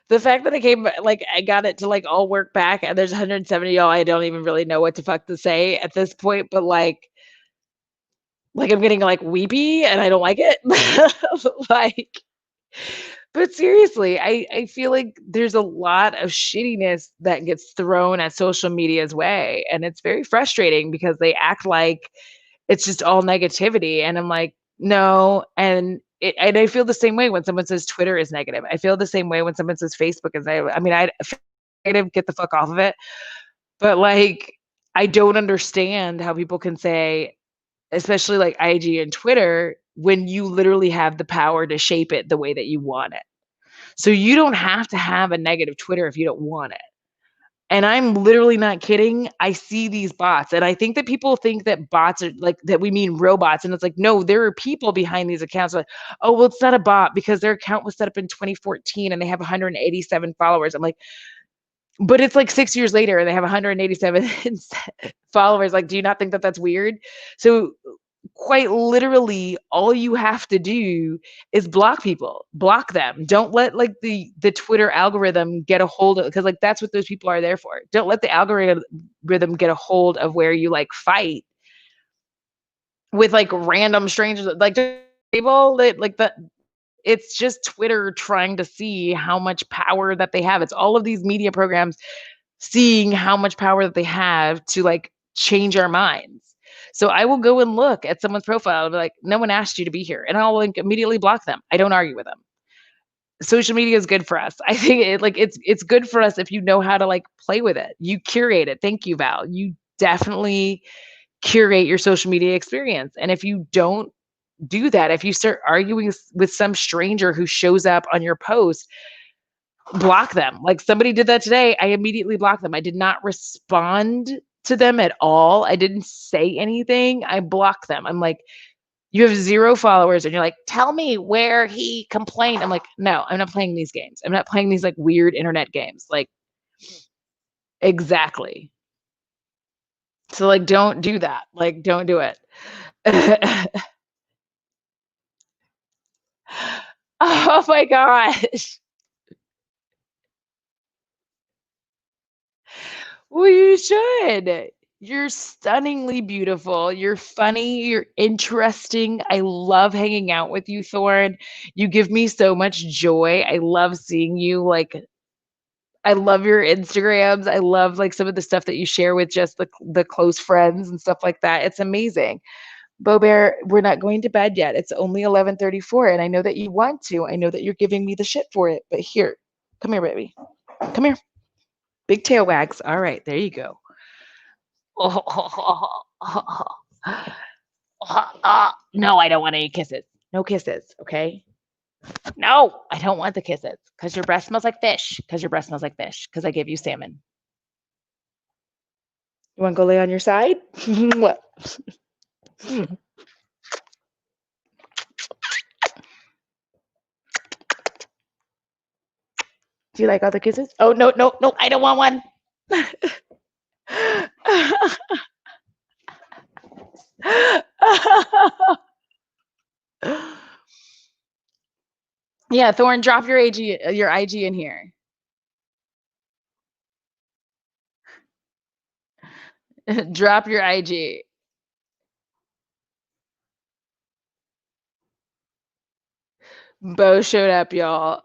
the fact that I came like, I got it to, like, all work back, and there's 170 y'all, I don't even really know what the fuck to say at this point, but, like, I'm getting, like, weepy, and I don't like it. Like but seriously, I feel like there's a lot of shittiness that gets thrown at social media's way, and it's very frustrating because they act like it's just all negativity, and I'm like, "No," and I feel the same way when someone says Twitter is negative. I feel the same way when someone says Facebook is negative. I mean, I negative, get the fuck off of it, but, like, I don't understand how people can say, especially, like, IG and Twitter, when you literally have the power to shape it the way that you want it. So you don't have to have a negative Twitter if you don't want it. And I'm literally not kidding. I see these bots, and I think that people think that bots are like that we mean robots, and it's like, no, there are people behind these accounts. Like, oh, well, it's not a bot because their account was set up in 2014 and they have 187 followers. I'm like, but it's like 6 years later and they have 187 followers. Like, do you not think that that's weird? So quite literally all you have to do is block people, block them. Don't let like the Twitter algorithm get a hold of because like that's what those people are there for. Don't let the algorithm get a hold of where you like fight with like random strangers like people that like the it's just Twitter trying to see how much power that they have. It's all of these media programs seeing how much power that they have to like change our minds. So I will go and look at someone's profile and be like, no one asked you to be here. And I'll like immediately block them. I don't argue with them. Social media is good for us. I think it's good for us if you know how to like play with it. You curate it. Thank you, Val. You definitely curate your social media experience. And if you don't do that, if you start arguing with some stranger who shows up on your post, block them. Like somebody did that today, I immediately blocked them. I did not respond to them at all. I didn't say anything. I blocked them. I'm like, you have 0 followers and you're like, "Tell me where he complained." I'm like, "No, I'm not playing these games. I'm not playing these like weird internet games." Like exactly. So like don't do that. Like don't do it. Oh my gosh. Well, you should. You're stunningly beautiful. You're funny. You're interesting. I love hanging out with you, Thorn. You give me so much joy. I love seeing you. Like, I love your Instagrams. I love like some of the stuff that you share with just the close friends and stuff like that. It's amazing. Bo Bear, we're not going to bed yet. It's only 11:34, and I know that you want to. I know that you're giving me the shit for it. But here, come here, baby. Come here. Big tail wags. All right, there you go. No, I don't want any kisses. No kisses, okay? No, I don't want the kisses because your breath smells like fish. Because your breath smells like fish. Because I gave you salmon. You want to go lay on your side? What? Do you like all the kisses? Oh, no, no, no, I don't want one. Yeah, Thorn, drop your IG in here. Drop your IG. Bo showed up, y'all.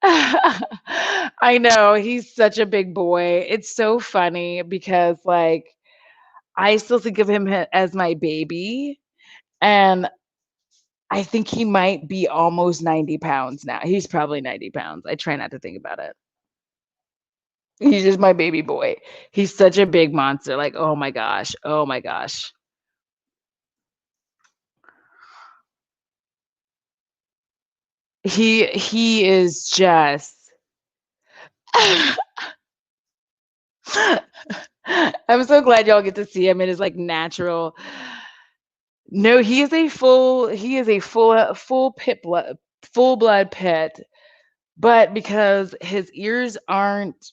I know, he's such a big boy. It's so funny because, like, I still think of him as my baby, and I think he might be almost 90 pounds now. He's probably 90 pounds. I try not to think about it. He's just my baby boy. He's such a big monster. Like, oh my gosh. Oh my gosh. He is just I'm so glad y'all get to see him in his like natural. No, he is a full pit blood full blood pit, but because his ears aren't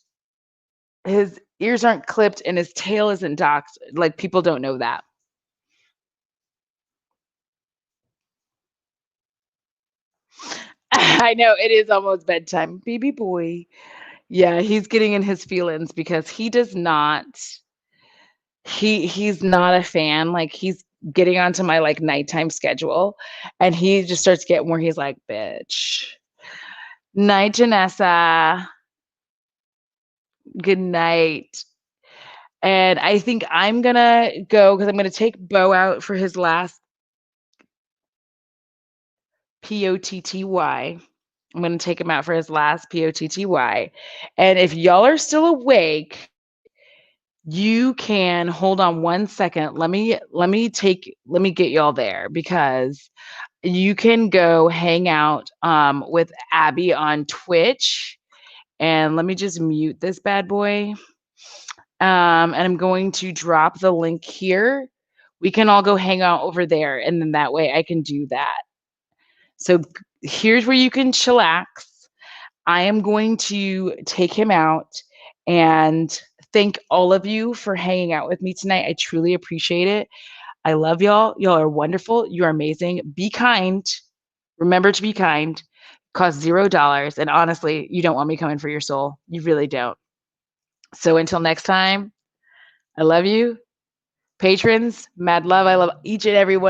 clipped and his tail isn't docked, like people don't know that. I know it is almost bedtime. Baby boy. Yeah, he's getting in his feelings because he's not a fan. Like he's getting onto my like nighttime schedule and he just starts getting where he's like, bitch. Night, Janessa. Good night. And I think I'm gonna go because I'm gonna take Bo out for his last POTTY. I'm gonna take him out for his last POTTY. And if y'all are still awake, you can hold on 1 second. Let me get y'all there because you can go hang out with Abby on Twitch. And let me just mute this bad boy. And I'm going to drop the link here. We can all go hang out over there, and then that way I can do that. So here's where you can chillax. I am going to take him out and thank all of you for hanging out with me tonight. I truly appreciate it. I love y'all. Y'all are wonderful. You are amazing. Be kind. Remember to be kind. Cost $0. And honestly, you don't want me coming for your soul. You really don't. So until next time, I love you. Patrons, mad love. I love each and every one.